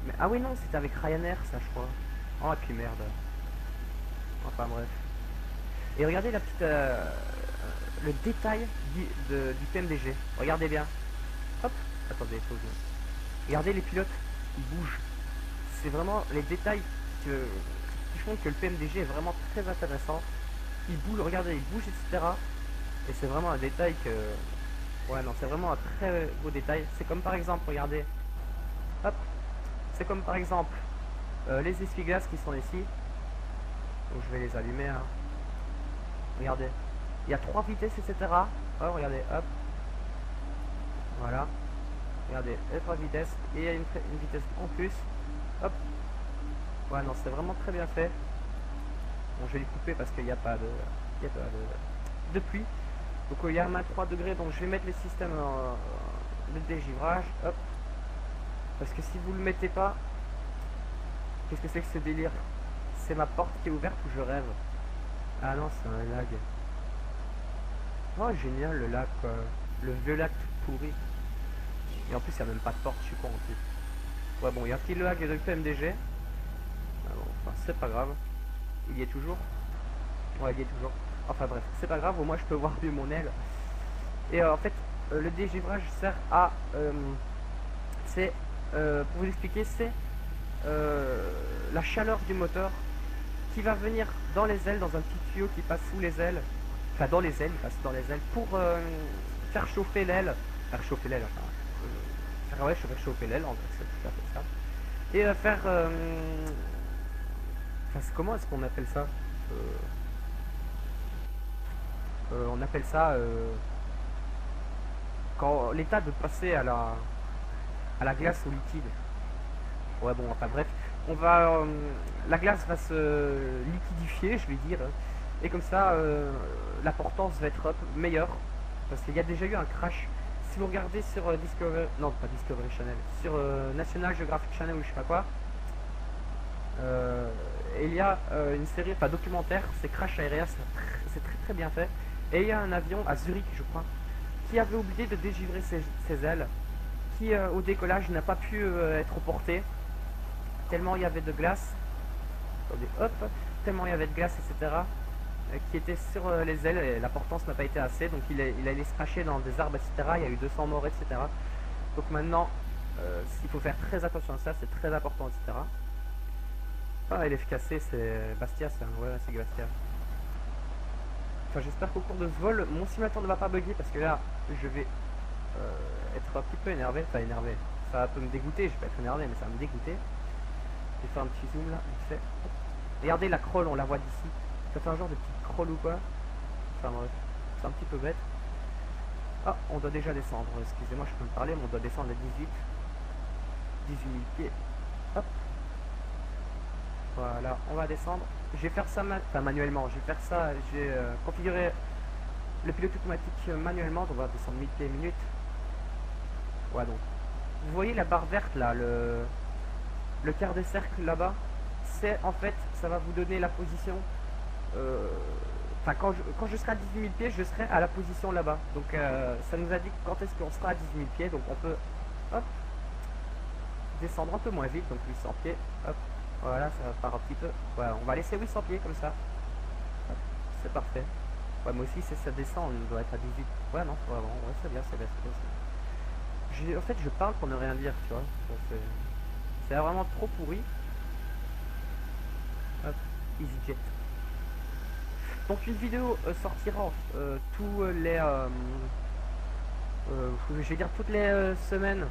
Mais ah oui non, c'était avec Ryanair ça je crois. Oh et puis merde. Enfin bref. Et regardez la petite le détail du PMDG. Regardez bien. Hop, attendez, faut que... Regardez les pilotes, ils bougent. C'est vraiment les détails qui font que le PMDG est vraiment très intéressant. Il bouge, regardez, il bouge, etc. Et c'est vraiment un détail que... Ouais, non, c'est vraiment un très beau détail. C'est comme par exemple, regardez. Hop. C'est comme par exemple les essuie-glaces qui sont ici. Donc je vais les allumer. Hein. Regardez. Il y a 3 vitesses, etc. Oh, regardez, hop. Voilà. Regardez, les 3 vitesses. Et il y a une vitesse en plus. Hop. Ouais, non, c'est vraiment très bien fait. Bon, je vais les couper parce qu'il n'y a pas de pluie. Donc il y a 23 degrés, donc je vais mettre les systèmes de dégivrage. Hop. Parce que si vous le mettez pas, qu'est-ce que c'est que ce délire? C'est ma porte qui est ouverte ou je rêve? Ah non, c'est un lag. Oh génial le lac, quoi. Le vieux lac tout pourri. Et en plus il n'y a même pas de porte, je suis con en plus. Ouais bon, il y a un petit lag de PMDG. Ah bon, enfin c'est pas grave. Il y est toujours. Ouais, il y est toujours. Enfin bref, c'est pas grave, au moins je peux voir mieux mon aile. Et en fait, le dégivrage sert à... c'est, pour vous expliquer, c'est la chaleur du moteur qui va venir dans les ailes, dans un petit tuyau qui passe sous les ailes. Enfin dans les ailes, il passe dans les ailes pour faire chauffer l'aile. Faire chauffer l'aile, enfin... ouais, faire chauffer l'aile, en fait, c'est tout à fait ça. Et faire... enfin, comment est-ce qu'on appelle ça? On appelle ça quand l'état de passer à la glace au liquide. Ouais bon, enfin bref, on va la glace va se liquidifier, je vais dire, et comme ça la portance va être meilleure parce qu'il y a déjà eu un crash. Si vous regardez sur Discovery, non pas Discovery Channel, sur National Geographic Channel ou je sais pas quoi, il y a une série, enfin documentaire, c'est Crash Aérea, c'est très très bien fait. Et il y a un avion à Zurich, je crois, qui avait oublié de dégivrer ses ailes, qui au décollage n'a pas pu être porté, tellement il y avait de glace, attendez, hop, tellement il y avait de glace, etc., qui était sur les ailes, et la portance n'a pas été assez, donc il allait se cracher dans des arbres, etc., il y a eu 200 morts, etc. Donc maintenant, il faut faire très attention à ça, c'est très important, etc. Ah, LFKC, c'est Bastia, ça. Ouais, c'est Bastia. Enfin, j'espère qu'au cours de ce vol, mon simulateur ne va pas bugger parce que là, je vais être un petit peu énervé. Enfin, énervé. Ça va un peu me dégoûter. Je vais pas être énervé, mais ça va me dégoûter. Je vais faire un petit zoom là, vite fait. Regardez la crawl, on la voit d'ici. Ça fait un genre de petite crawl ou quoi. Enfin bref, c'est un petit peu bête. Ah, on doit déjà descendre. Excusez-moi, je peux me parler, mais on doit descendre à 18 000 pieds. Hop. Voilà, on va descendre. Je vais faire ça manuellement. Je vais faire ça. J'ai configuré le pilote automatique manuellement. Donc on va descendre 1000 pieds minute. Ouais, donc. Vous voyez la barre verte là, le quart de cercle là-bas. C'est en fait, ça va vous donner la position. Enfin, quand je serai à 18 000 pieds, je serai à la position là-bas. Donc ça nous indique quand est-ce qu'on sera à 18 000 pieds. Donc on peut, hop, descendre un peu moins vite. Donc 800 pieds, hop. Voilà, ça part un petit peu. Voilà, on va laisser 800 pieds comme ça. C'est parfait. Ouais, moi aussi, ça descend, on doit être à 18. Ouais, non, vraiment, ouais, c'est bien, c'est bien, c'est bien. En fait, je parle pour ne rien dire, tu vois. C'est vraiment trop pourri. Hop, EasyJet. Donc, une vidéo sortira tous les... je vais dire toutes les semaines.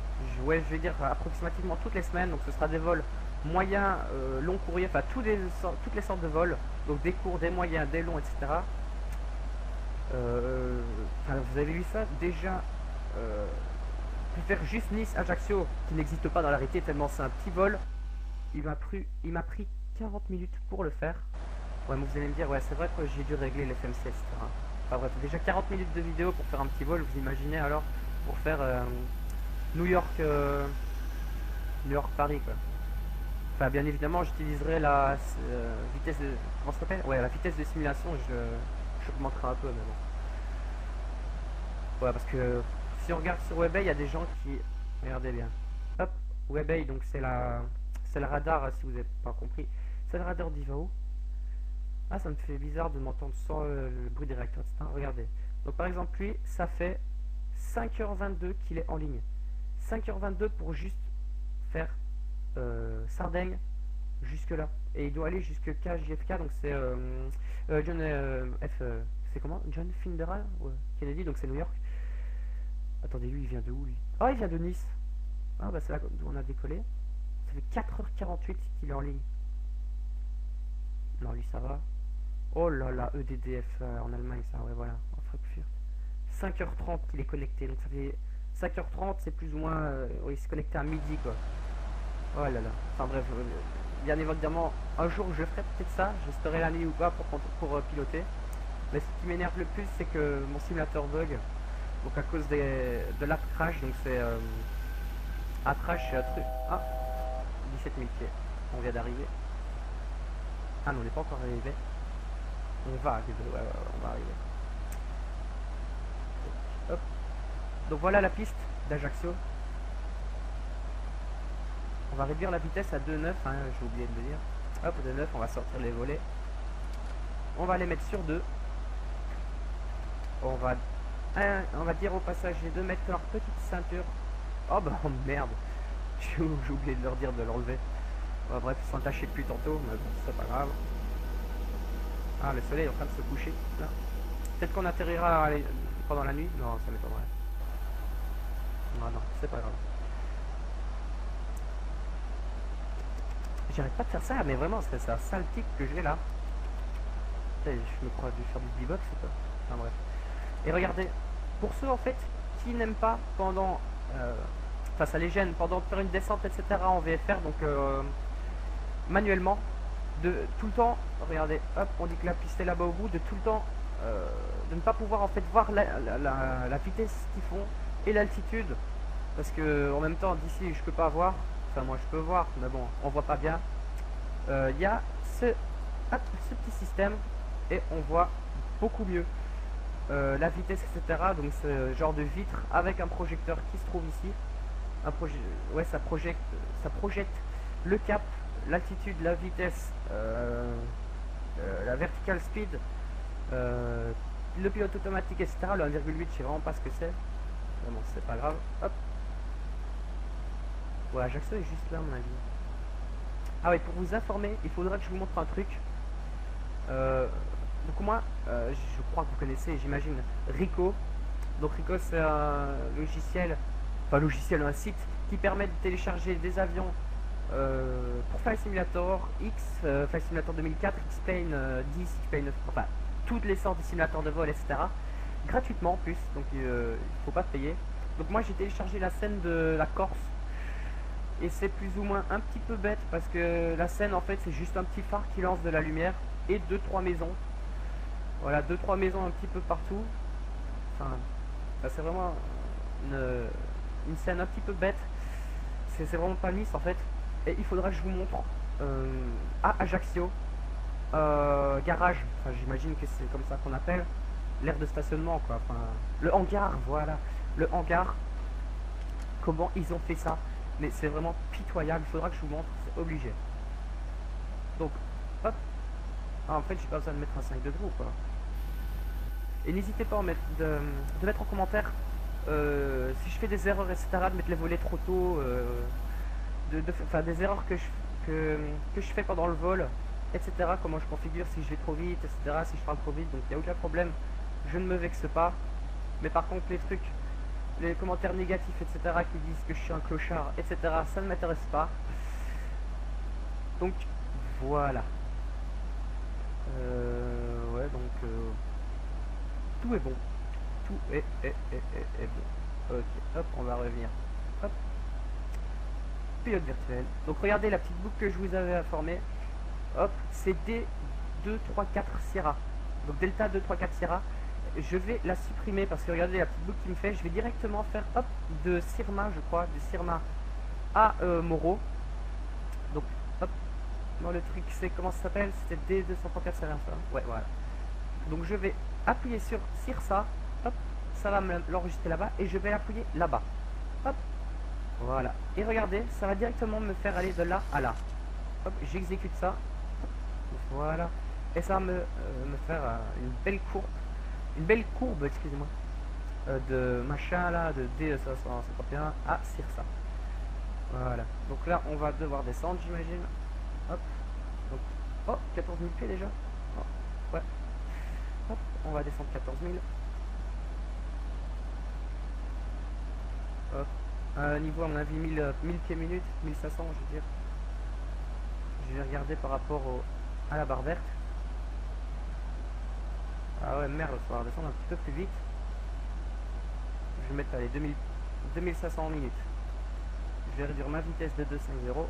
Ouais, je vais dire approximativement toutes les semaines. Donc, ce sera des vols moyens, long courrier, enfin toutes les sortes de vols, donc des courts, des moyens, des longs, etc. Vous avez vu ça déjà, pour faire juste Nice-Ajaccio, qui n'existe pas dans la réalité tellement c'est un petit vol, il m'a pris 40 minutes pour le faire. Ouais, mais vous allez me dire, ouais, c'est vrai que j'ai dû régler les FMC, etc. Enfin bref, déjà 40 minutes de vidéo pour faire un petit vol, vous imaginez alors, pour faire New York-Paris, quoi. Enfin, bien évidemment, j'utiliserai la vitesse de... Comment ça s'appelle? Ouais, la vitesse de simulation, j'augmenterai un peu, mais bon. Ouais, parce que si on regarde sur Webay, il y a des gens qui... Regardez bien. Hop, Webay, donc c'est le radar, si vous n'avez pas compris. C'est le radar d'Ivao. Ah, ça me fait bizarre de m'entendre sans le bruit des réacteurs, etc. Regardez. Donc par exemple, lui, ça fait 5h22 qu'il est en ligne. 5h22 pour juste faire Sardaigne jusque là, et il doit aller jusque KJFK, donc c'est John c'est comment, John Fitzgerald Kennedy, donc c'est New York. Attendez, lui il vient de où lui? Oh, il vient de Nice. Ah bah c'est là d'où on a décollé. Ça fait 4h48 qu'il est en ligne. Non, lui ça va. Oh là là, EDDF en Allemagne, ça, ouais, voilà, en Frankfurt. 5h30 qu'il est connecté, donc ça fait 5h30, c'est plus ou moins oui, il s'est connecté à midi quoi. Oh là là. Enfin bref, bien évidemment, un jour je ferai peut-être ça, j'espérais la nuit ou pas pour piloter. Mais ce qui m'énerve le plus, c'est que mon simulateur bug, donc à cause de l'app crash, donc c'est app crash, c'est un truc. Ah, 17 000 pieds, on vient d'arriver. Ah non, on n'est pas encore arrivé. On va arriver, ouais, on va arriver. Hop. Donc voilà la piste d'Ajaccio. On va réduire la vitesse à 2,9, hein, j'ai oublié de le dire. Hop, 2,9, on va sortir les volets. On va les mettre sur 2. On va dire au passage les deux mettre leur petite ceinture. Oh bah oh, merde, j'ai oublié de leur dire de l'enlever. Bref, ils sont attachés depuis tantôt, mais bon, c'est pas grave. Ah, le soleil est en train de se coucher, là. Peut-être qu'on atterrira pendant la nuit. Non, ça m'étonnerait. Non, c'est pas grave. J'arrête pas de faire ça, mais vraiment, c'est un sale tic que j'ai là. Je me crois dû faire du beatbox ou quoi. Enfin bref. Et regardez, pour ceux en fait qui n'aiment pas pendant... Enfin, ça les gêne pendant de faire une descente, etc. en VFR, donc manuellement, de tout le temps, regardez, hop, on dit que la piste est là-bas au bout, de tout le temps, de ne pas pouvoir en fait voir la vitesse qu'ils font et l'altitude. Parce que en même temps, d'ici, je peux pas voir. Enfin, moi, je peux voir, mais bon, on voit pas bien. Il y a ce petit système et on voit beaucoup mieux la vitesse, etc. Donc, ce genre de vitre avec un projecteur qui se trouve ici. Ouais, ça projette le cap, l'altitude, la vitesse, la vertical speed, le pilote automatique, etc. Le 1,8, je sais vraiment pas ce que c'est. Mais bon, c'est pas grave. Hop. Ouais, Ajaccio est juste là, à mon avis. Ah ouais, pour vous informer, il faudra que je vous montre un truc. Euh, donc moi, je crois que vous connaissez, j'imagine, Rico. Donc Rico, c'est un logiciel, enfin logiciel, un site qui permet de télécharger des avions pour Flight Simulator X, Flight Simulator 2004, X-Plane 10, X-Plane 9, enfin toutes les sortes de simulateurs de vol, etc. Gratuitement en plus, donc il ne faut pas payer. Donc moi j'ai téléchargé la scène de la Corse et c'est plus ou moins un petit peu bête parce que la scène en fait c'est juste un petit phare qui lance de la lumière et deux trois maisons. Voilà, deux trois maisons un petit peu partout. Enfin, c'est vraiment une scène un petit peu bête. C'est vraiment pas lisse en fait. Et il faudra que je vous montre à Ajaccio, garage. Enfin, j'imagine que c'est comme ça qu'on appelle l'aire de stationnement quoi. Enfin, le hangar, voilà, le hangar. Comment ils ont fait ça? Mais c'est vraiment pitoyable. Il faudra que je vous montre. C'est obligé. Donc, hop. Ah, en fait, j'ai pas besoin de mettre un 5 degrés ou quoi. Et n'hésitez pas de mettre en commentaire si je fais des erreurs, etc., de mettre les volets trop tôt, enfin, des erreurs que je fais pendant le vol, etc., comment je configure, si je vais trop vite, etc., si je parle trop vite, donc il n'y a aucun problème, je ne me vexe pas. Mais par contre, les trucs, les commentaires négatifs, etc., qui disent que je suis un clochard, etc., ça ne m'intéresse pas. Donc, voilà. Ouais, donc, tout est bon. Tout est bon. Ok, hop, on va revenir. Hop, pilote virtuel. Donc regardez la petite boucle que je vous avais informée. Hop, c'est D234 Sierra. Donc Delta 234 Sierra. Je vais la supprimer parce que regardez la petite boucle qui me fait. Je vais directement faire hop de Sirma, je crois, de Sirma à Moro. Donc hop, dans le truc c'est comment ça s'appelle? C'était D234 Sierra, ça. Ouais, voilà. Donc je vais appuyer sur Sirsa. Hop, ça va me l'enregistrer là-bas et je vais appuyer là-bas. Hop, voilà. Et regardez, ça va directement me faire aller de là à là. Hop, j'exécute ça. Voilà. Et ça va me faire une belle courbe, excusez-moi, de machin là, de D551 à Sirsa. Voilà. Donc là, on va devoir descendre, j'imagine. Hop. Donc, oh, 14 000 pieds déjà. Oh, ouais. Hop, on va descendre 14 000. Hop. Niveau à mon avis 1000 pieds minutes, 1500 je veux dire. Je vais regarder par rapport à la barre verte. Ah ouais merde, il va descendre un petit peu plus vite. Je vais mettre allez, 2500 minutes. Je vais réduire ma vitesse de 250.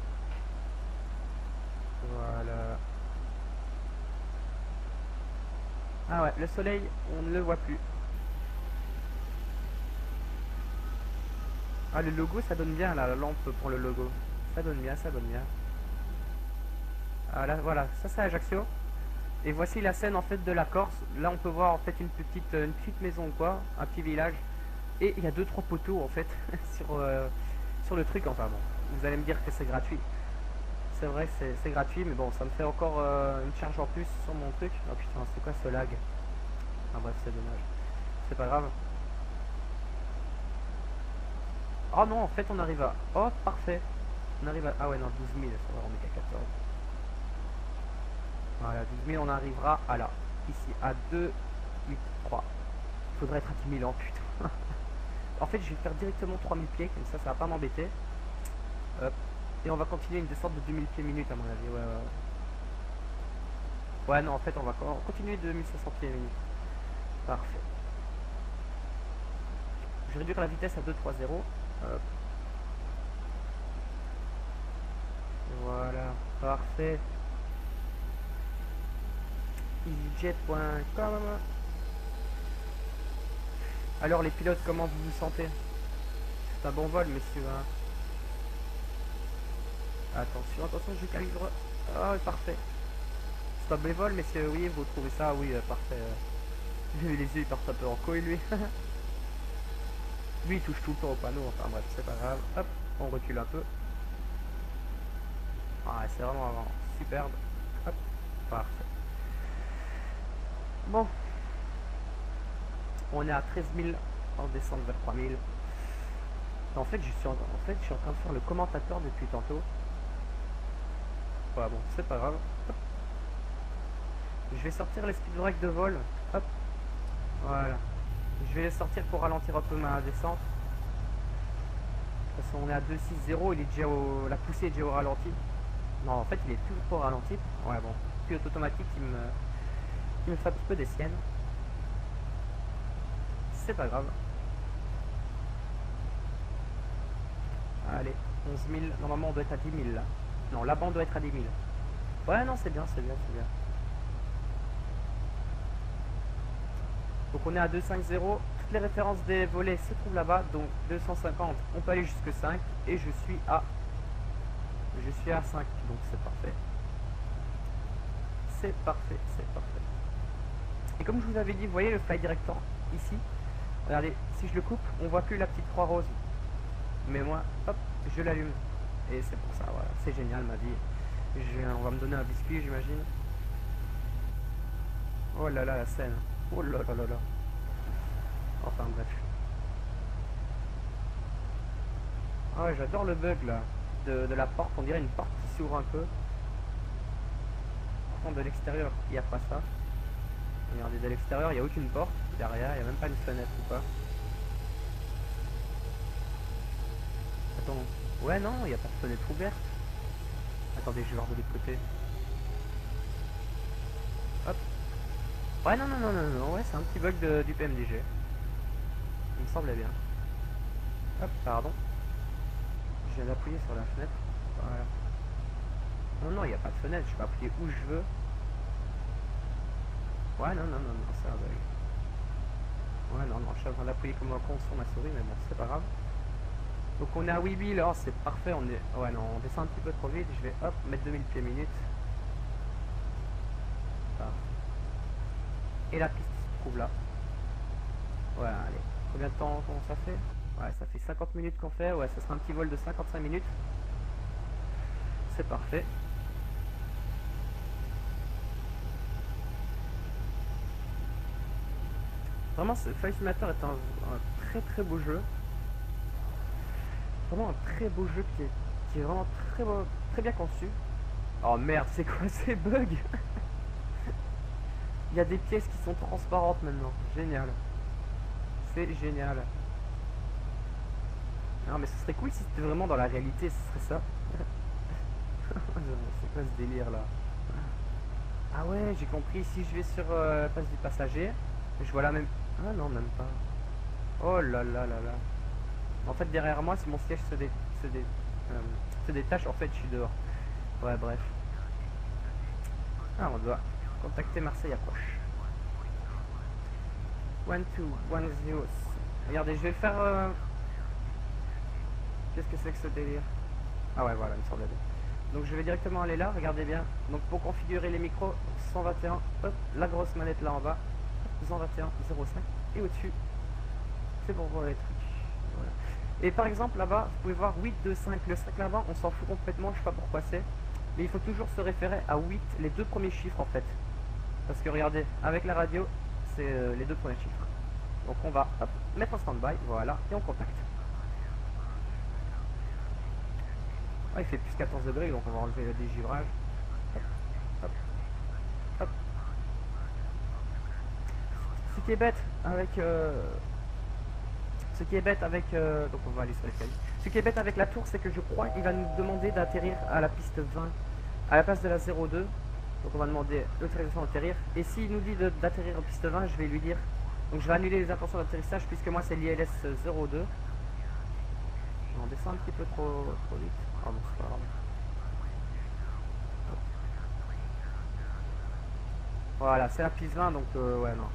Voilà. Ah ouais, le soleil, on ne le voit plus. Ah, le logo, ça donne bien, là, la lampe pour le logo. Ça donne bien, ça donne bien. Ah, là, voilà, ça c'est Ajaccio. Et voici la scène, en fait, de la Corse. Là, on peut voir, en fait, une petite maison, quoi, un petit village. Et il y a 2-3 poteaux, en fait, sur le truc. Enfin, bon, vous allez me dire que c'est gratuit. C'est vrai que c'est gratuit, mais bon, ça me fait encore une charge en plus sur mon truc. Oh putain, c'est quoi ce lag? Ah bref, c'est dommage. C'est pas grave. Oh non, en fait, on arrive à... Oh, parfait. On arrive à... Ah ouais, non, 12 000, ça va, on est qu'à 14. Voilà, 12 000, on arrivera à là. Ici, à 2, 8, 3. Il faudrait être à 10 000 ans, putain. En fait, je vais faire directement 3000 pieds, comme ça va pas m'embêter. Hop. Et on va continuer une descente de 2000 pieds minutes, à mon avis. Ouais, ouais, ouais. Ouais, non, en fait, on va continuer de 1500 pieds minutes. Parfait. Je vais réduire la vitesse à 230. Hop. Voilà, parfait. EasyJet.com. Alors les pilotes, comment vous vous sentez? C'est un bon vol, messieurs. Hein. Attention, attention, je calibre. Ah, parfait. C'est un bon vol, messieurs. Oui, vous trouvez ça? Oui, parfait. Les yeux ils partent un peu en couille, lui. Lui, il touche tout le temps au panneau. Enfin bref, c'est pas grave. Hop, on recule un peu. Ah, c'est vraiment superbe. Hop, parfait. Bon. On est à 13 000. On descend vers 3000. En fait, je suis en train de faire le commentateur depuis tantôt. Ouais, bon, c'est pas grave. Hop. Je vais sortir les speed breaks de vol. Hop, voilà. Je vais les sortir pour ralentir un peu ma descente. Parce qu'on est à 2,60, il est déjà la poussée est déjà au ralenti. Non, en fait, il est toujours pas au ralenti. Ouais, bon, pilote automatique qui me fait un petit peu des siennes. C'est pas grave. Allez, 11 000. Normalement, on doit être à 10 000 là. Non, la bande doit être à 10 000. Ouais, non, c'est bien, c'est bien, c'est bien. Donc on est à 250. Toutes les références des volets se trouvent là-bas. Donc 250, on peut aller jusque 5. Et je suis à 5. Donc c'est parfait. C'est parfait, c'est parfait. Et comme je vous avais dit, vous voyez le fly director ici. Regardez, si je le coupe, on voit plus la petite croix rose. Mais moi, hop, je l'allume. Et c'est pour ça, voilà. C'est génial ma vie. On va me donner un biscuit, j'imagine. Oh là là, la scène. Oh là là là là. Enfin bref. Ah ouais, j'adore le bug là. De la porte, on dirait une porte qui s'ouvre un peu. Par contre, de l'extérieur, il n'y a pas ça. Regardez, de l'extérieur, il n'y a aucune porte. Derrière, il n'y a même pas une fenêtre ou pas. Attends. Ouais, non, il n'y a pas de fenêtre ouverte. Attendez, je vais voir de l'autre côté. Hop. Ouais, non, non, non, non, non, ouais, c'est un petit bug du PMDG. Il me semblait bien. Hop, pardon. Je viens d'appuyer sur la fenêtre. Voilà. Non, non, il n'y a pas de fenêtre, je peux appuyer où je veux. Ouais, non, non, non, non, c'est un bug. Ouais, non, non, je suis en train d'appuyer comme un con sur ma souris, mais bon, c'est pas grave. Donc on est à 8000, alors c'est parfait, on est... Ouais, non, on descend un petit peu trop vite, je vais, hop, mettre 2000 pieds minutes. Et la piste se trouve là. Ouais, allez. Combien de temps ça fait? Ouais, ça fait 50 minutes qu'on fait, ouais, ça sera un petit vol de 55 minutes. C'est parfait. Vraiment, Flight Simulator est un très très beau jeu. Vraiment un très beau jeu qui est vraiment très bien conçu. Oh merde, c'est quoi ces bugs? Il y a des pièces qui sont transparentes maintenant. Génial. C'est génial. Non mais ce serait cool si c'était vraiment dans la réalité, ce serait ça. C'est quoi ce délire là? Ah ouais, j'ai compris. Si je vais sur place du passager, je vois la même... Ah non, même pas. Oh là là là là. En fait, derrière moi, si mon siège se détache, en fait, je suis dehors. Ouais, bref. Ah, on doit contacter Marseille approche. 1, 2, 1, 0. Regardez, je vais faire... Qu'est-ce que c'est que ce délire? Ah ouais, voilà, il me semblait bien. Donc je vais directement aller là, regardez bien. Donc pour configurer les micros, 121, hop, la grosse manette là en bas, 121, 0,5, et au-dessus, c'est pour voir les trucs. Voilà. Et par exemple là-bas, vous pouvez voir 8, 2, 5. Le 5 là-bas, on s'en fout complètement, je sais pas pourquoi c'est. Mais il faut toujours se référer à 8, les deux premiers chiffres en fait. Parce que regardez, avec la radio, c'est les deux premiers chiffres. Donc on va hop, mettre en stand-by, voilà, et on contacte. Ah, il fait plus 14 degrés, donc on va enlever le dégivrage. Hop, hop, hop. Ce qui est bête avec... donc on va aller sur l'escalier. Ce qui est bête avec la tour, c'est que je crois qu'il va nous demander d'atterrir à la piste 20, à la place de la 02. Donc on va demander l'autorisation d'atterrir. Et s'il nous dit d'atterrir à piste 20, je vais lui dire... Donc je vais annuler les intentions d'atterrissage, puisque moi c'est l'ILS 02. On descend un petit peu trop vite. Ah bon, c'est pas grave. Voilà, c'est la piste 20, donc ouais, non.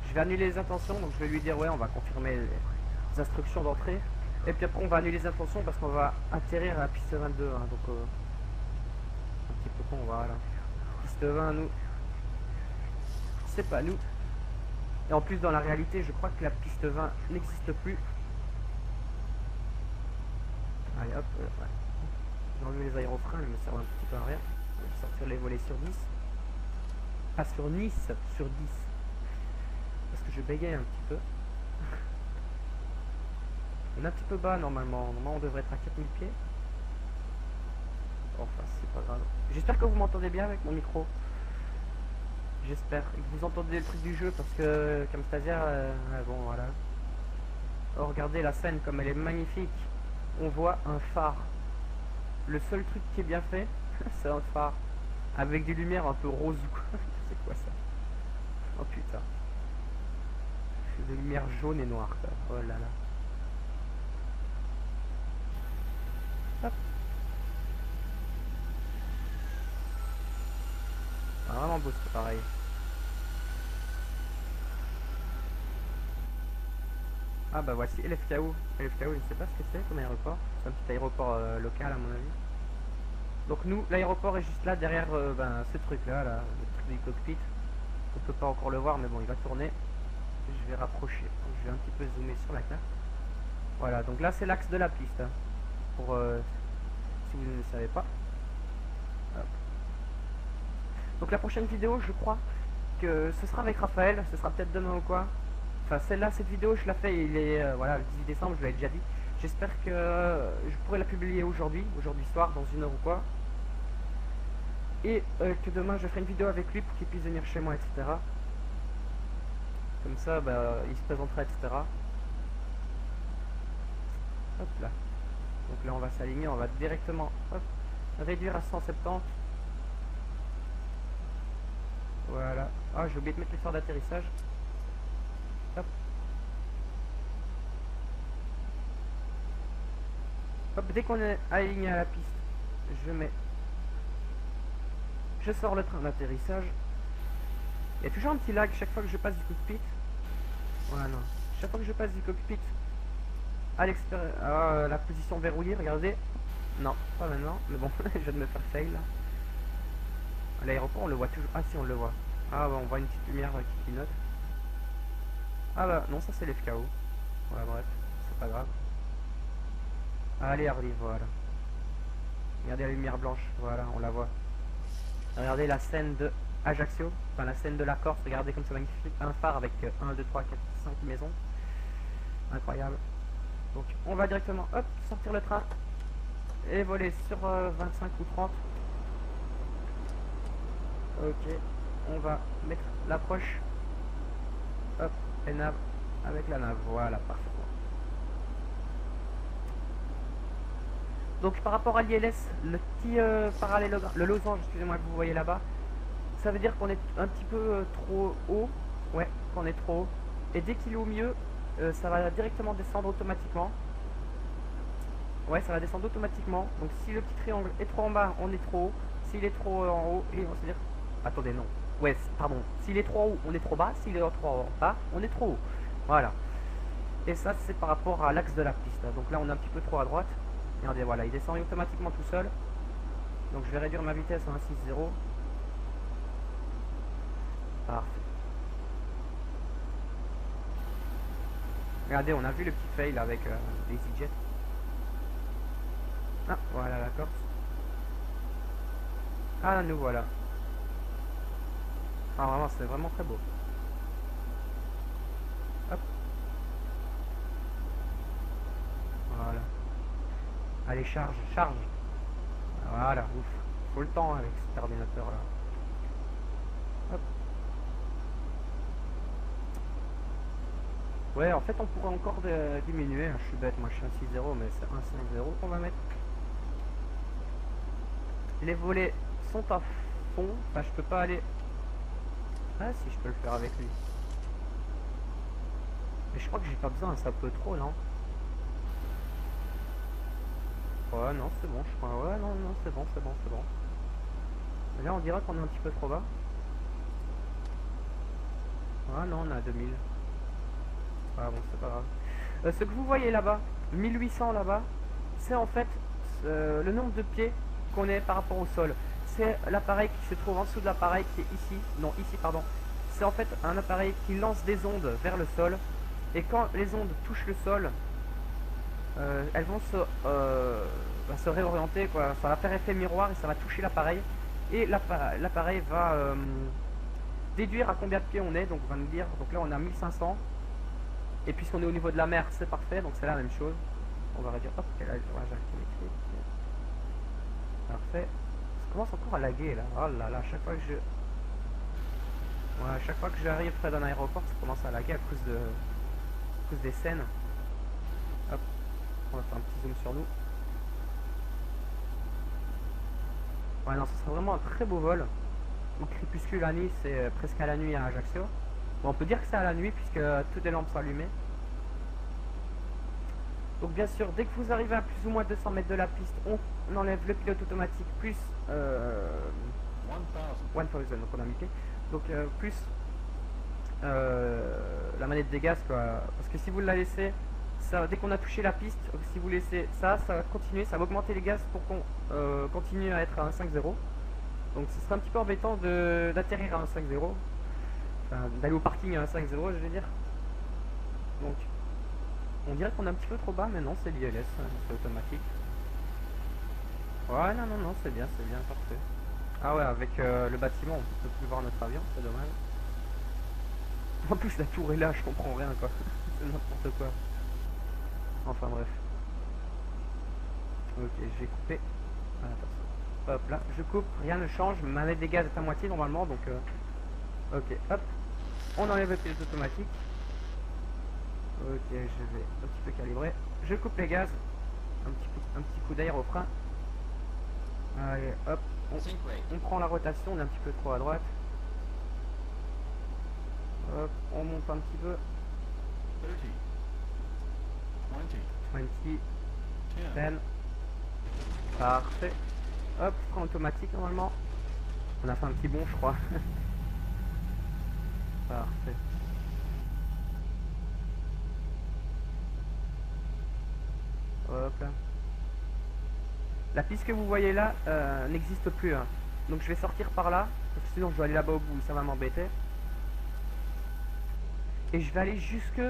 Je vais annuler les intentions, donc je vais lui dire, ouais, on va confirmer les instructions d'entrée. Et puis après, on va annuler les intentions parce qu'on va atterrir à la piste 22. Hein, donc, un petit peu con, voilà. Piste 20, nous, c'est pas nous. Et en plus, dans la réalité, je crois que la piste 20 n'existe plus. Allez, hop, ouais. J'ai enlevé les aérofreins, ils me servent un petit peu à rien. Je vais sortir les volets sur 10. Pas sur Nice, sur 10. Parce que je bégaye un petit peu. On est un petit peu bas normalement. Normalement on devrait être à 4000 pieds. Enfin c'est pas grave. J'espère que vous m'entendez bien avec mon micro. J'espère que vous entendez le truc du jeu parce que Camstasia, bon voilà. Oh, regardez la scène comme elle est magnifique. On voit un phare. Le seul truc qui est bien fait, c'est un phare. Avec des lumières un peu roses ou quoi. C'est quoi ça? Oh putain. Des lumières jaunes et noires quoi. Oh là là. Hop. Ah, vraiment beau c'est pareil. Ah bah voici LFKO. LFKO je ne sais pas ce que c'est comme aéroport. C'est un petit aéroport local à mon avis. Donc nous, l'aéroport est juste là derrière ben, ce truc là, le truc du cockpit. On peut pas encore le voir mais bon il va tourner. Je vais rapprocher. Je vais un petit peu zoomer sur la carte. Voilà, donc là c'est l'axe de la piste. Hein, pour si vous ne le savez pas. Hop. Donc la prochaine vidéo je crois que ce sera avec Raphaël. Ce sera peut-être demain ou quoi. Enfin celle-là, cette vidéo je la fais, il est voilà, le 18 décembre, je l'avais déjà dit. J'espère que je pourrai la publier aujourd'hui soir, dans une heure ou quoi. Et que demain je ferai une vidéo avec lui pour qu'il puisse venir chez moi, etc. Comme ça, bah, il se présentera, etc. Hop là. Donc là on va s'aligner, on va directement hop, réduire à 170. Voilà. Ah, j'ai oublié de mettre les phares d'atterrissage. Hop. Hop, dès qu'on est aligné à la piste, je sors le train d'atterrissage. Il y a toujours un petit lag chaque fois que je passe du cockpit. Voilà. Chaque fois que je passe du cockpit à l'extérieur, la position verrouillée, regardez. Non, pas maintenant, mais bon, je viens de me faire fail là. À l'aéroport, on le voit toujours. Ah, si, on le voit. Ah, bah, on voit une petite lumière qui clignote. Ah, bah, non, ça c'est l'FKO. Voilà, bref, c'est pas grave. Allez, arrive, voilà. Regardez la lumière blanche, voilà, on la voit. Regardez la scène de Ajaccio, enfin la scène de la Corse, regardez comme c'est magnifique. Un phare avec 1, 2, 3, 4, 5 maisons. Incroyable. Donc, on va directement, hop, sortir le train et voler sur 25 ou 30. Ok, on va mettre l'approche. Hop, et nav avec la nav. Voilà, parfaitement. Donc par rapport à l'ILS, le petit parallélogramme, le losange, excusez-moi, que vous voyez là-bas, ça veut dire qu'on est un petit peu trop haut. Ouais, qu'on est trop haut. Et dès qu'il est au milieu, ça va directement descendre automatiquement. Ouais, ça va descendre automatiquement. Donc si le petit triangle est trop en bas, on est trop haut. S'il est trop en haut, et on va se dire... Attendez, non. Ouais, pardon. S'il est trop en haut, on est trop bas. S'il est trop en bas, on est trop haut. Voilà. Et ça, c'est par rapport à l'axe de la piste. Donc là, on est un petit peu trop à droite. Regardez, voilà, il descend automatiquement tout seul. Donc je vais réduire ma vitesse à 1.60. Parfait. Regardez, on a vu le petit fail avec EasyJet. Ah, voilà la Corse. Ah, nous voilà. Ah, vraiment, c'est vraiment très beau. Hop. Voilà. Allez, charge, charge. Voilà, ouf. Faut le temps avec cet ordinateur là. Hop. Ouais, en fait, on pourrait encore diminuer. Hein. Je suis bête, moi je suis un 6.0, mais c'est un 5.0 qu'on va mettre. Les volets sont à fond. Enfin, je peux pas aller. Ah, si, je peux le faire avec lui. Mais je crois que j'ai pas besoin, ça peut trop, non? Ouais, non, c'est bon, je crois. Ouais, non, non, c'est bon, c'est bon, c'est bon. Mais là, on dirait qu'on est un petit peu trop bas. Ah non, on est à 2000. Ah bon, c'est pas grave. Ce que vous voyez là-bas, 1800 là-bas, c'est en fait le nombre de pieds qu'on est par rapport au sol. C'est l'appareil qui se trouve en dessous de l'appareil qui est ici. Non, ici, pardon. C'est en fait un appareil qui lance des ondes vers le sol. Et quand les ondes touchent le sol, elles vont se réorienter, quoi. Ça va faire effet miroir et ça va toucher l'appareil. Et l'appareil va déduire à combien de pieds on est. Donc on va nous dire, donc là on est à 1500. Et puisqu'on est au niveau de la mer, c'est parfait, donc c'est la même chose. On va réduire. Hop, là, ouais, j'ai activé. Parfait. Ça commence encore à laguer là. Oh là là, à chaque fois que je. Ouais, à chaque fois que j'arrive près d'un aéroport, ça commence à laguer à cause des scènes. Hop, on va faire un petit zoom sur nous. Ouais, non, ce sera vraiment un très beau vol. Au crépuscule à Nice, c'est presque à la nuit à Ajaccio. Bon, on peut dire que c'est à la nuit puisque toutes les lampes sont allumées. Donc bien sûr, dès que vous arrivez à plus ou moins 200 mètres de la piste, on enlève le pilote automatique plus 1000, donc on a mis P. Donc plus la manette des gaz, quoi. Parce que si vous la laissez, ça, dès qu'on a touché la piste, si vous laissez ça, ça va continuer, ça va augmenter les gaz pour qu'on continue à être à 1.5.0. Donc ce serait un petit peu embêtant d'atterrir à 1.5.0, enfin, d'aller au parking à 1.5.0, je vais dire. Donc on dirait qu'on est un petit peu trop bas, mais non, c'est l'ILS, c'est automatique. Ouais, non, c'est bien, parfait. Ah ouais, avec le bâtiment, on peut plus voir notre avion, c'est dommage. En plus, la tour est là, je comprends rien, quoi. C'est n'importe quoi. Enfin, bref. Ok, je vais couper. Ah, attention. Hop, là, je coupe, rien ne change. Ma manette des gaz est à moitié, normalement, donc... Ok, hop. On enlève le pilote automatique. Ok, je vais un petit peu calibrer. Je coupe les gaz. Un petit coup d'air au frein. Allez, hop. On prend la rotation, on est un petit peu trop à droite. Hop, on monte un petit peu. 20, 10. Parfait. Hop, frein automatique normalement. On a fait un petit bond, je crois. Parfait. Hop là. La piste que vous voyez là n'existe plus. Hein. Donc je vais sortir par là. Parce que sinon je dois aller là-bas au bout, ça va m'embêter. Et je vais aller jusque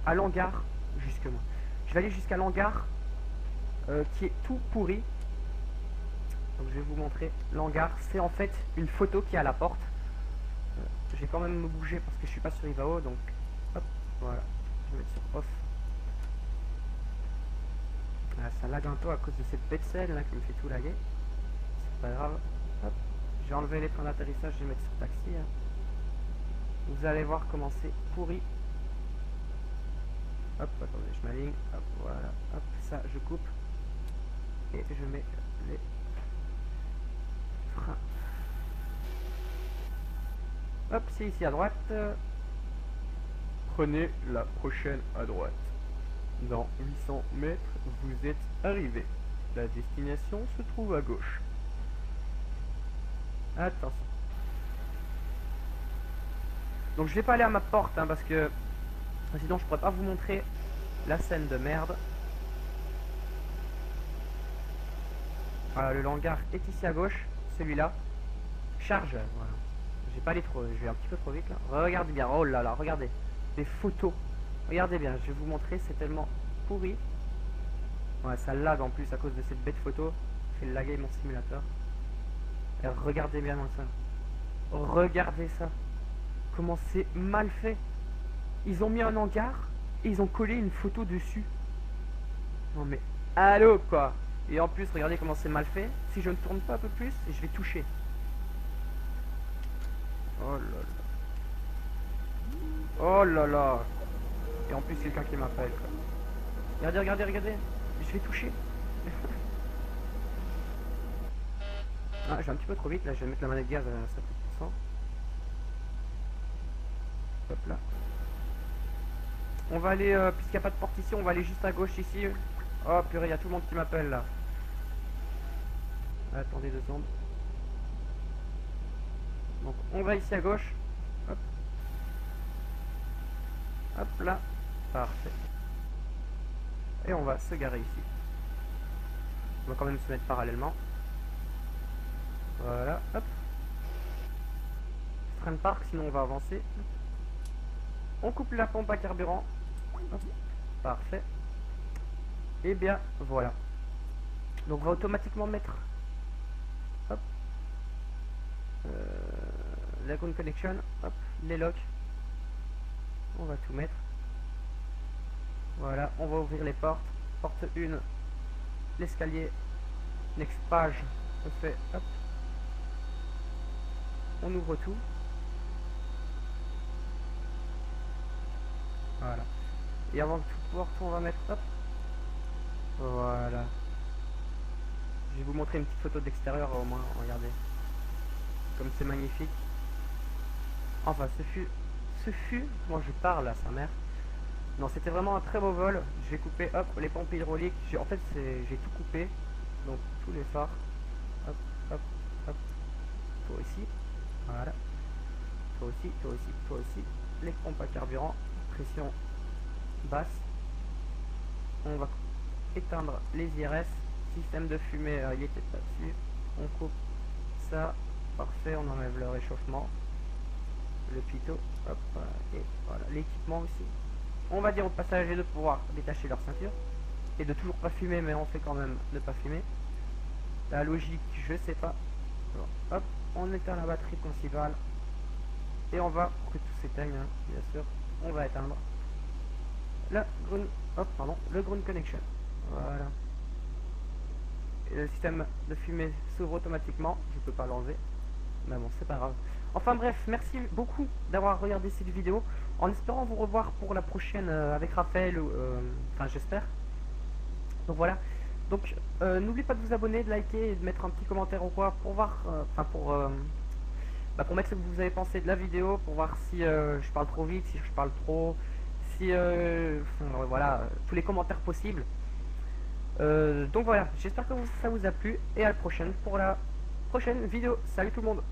à l'hangar. Je vais aller jusqu'à l'hangar qui est tout pourri. Donc je vais vous montrer l'hangar. C'est en fait une photo qui est à la porte. Je vais quand même me bouger parce que je suis pas sur Ivao. Donc hop, voilà. Je vais mettre sur off. Ah, ça lag un peu à cause de cette bête selle là qui me fait tout laguer. C'est pas grave. Hop. Je vais enlever les trains d'atterrissage, je vais mettre sur taxi. Hein. Vous allez voir comment c'est pourri. Hop, attendez, je m'aligne. Hop, voilà. Hop, ça, je coupe. Et je mets les freins. Hop, c'est ici à droite. Prenez la prochaine à droite. Dans 800 mètres, vous êtes arrivé. La destination se trouve à gauche. Attention. Donc je vais pas aller à ma porte hein, parce que sinon je pourrais pas vous montrer la scène de merde. Voilà, le hangar est ici à gauche, celui-là. Charge, voilà. J'ai pas allé trop, je vais un petit peu trop vite là. Regardez bien, oh là là, regardez. Des photos. Regardez bien, je vais vous montrer, c'est tellement pourri. Ouais, ça lag en plus à cause de cette bête photo. Fait laguer mon simulateur. Et regardez bien ça. Regardez ça. Comment c'est mal fait. Ils ont mis un hangar et ils ont collé une photo dessus. Non mais, allô quoi. Et en plus, regardez comment c'est mal fait. Si je ne tourne pas un peu plus, je vais toucher. Oh là là. Oh là là. Et en plus, quelqu'un qui m'appelle. Regardez, regardez, regardez. Je vais toucher. Ah, je vais un petit peu trop vite. Là, je vais mettre la manette gaz à 50%. Hop là. On va aller, puisqu'il n'y a pas de porte ici, on va aller juste à gauche ici. Oh purée, il y a tout le monde qui m'appelle là. Attendez 2 secondes. Donc on va ici à gauche. Hop. Hop là. Parfait. Et on va se garer ici. On va quand même se mettre parallèlement. Voilà. Hop. Train de parc, sinon on va avancer. On coupe la pompe à carburant. Hop. Parfait. Et bien voilà. Donc on va automatiquement mettre hop la ground connection, hop, les locks. On va tout mettre. Voilà, on va ouvrir les portes. Porte 1, l'escalier. Next page, on fait hop. On ouvre tout. Voilà. Et avant que tout porte, on va mettre hop. Voilà. Je vais vous montrer une petite photo d'extérieur au moins, regardez. Comme c'est magnifique. Enfin, ce fut, moi je parle à sa mère. Non, c'était vraiment un très beau vol. J'ai coupé, hop, les pompes hydrauliques. En fait, j'ai tout coupé. Donc, tous les phares. Hop, hop, hop. Toi aussi. Voilà. Toi aussi, toi aussi, toi aussi. Les pompes à carburant. Pression basse. On va éteindre les IRS. Système de fumée, il était pas dessus. On coupe ça. Parfait, on enlève le réchauffement. Le pitot. Hop, voilà. Et voilà, l'équipement aussi. On va dire aux passagers de pouvoir détacher leur ceinture et de toujours pas fumer, mais on fait quand même de pas fumer. La logique, je sais pas. Bon, hop, on éteint la batterie principale et on va, pour que tout s'éteigne, hein, bien sûr, on va éteindre le ground connection. Voilà. Et le système de fumée s'ouvre automatiquement. Je peux pas l'enlever, mais bon, c'est pas grave. Enfin bref, merci beaucoup d'avoir regardé cette vidéo, en espérant vous revoir pour la prochaine avec Raphaël, enfin j'espère. Donc voilà, donc n'oubliez pas de vous abonner, de liker et de mettre un petit commentaire ou quoi pour voir, pour mettre ce que vous avez pensé de la vidéo, pour voir si je parle trop vite, si je parle trop, si voilà, tous les commentaires possibles. Donc voilà, j'espère que ça vous a plu et à la prochaine pour la prochaine vidéo. Salut tout le monde.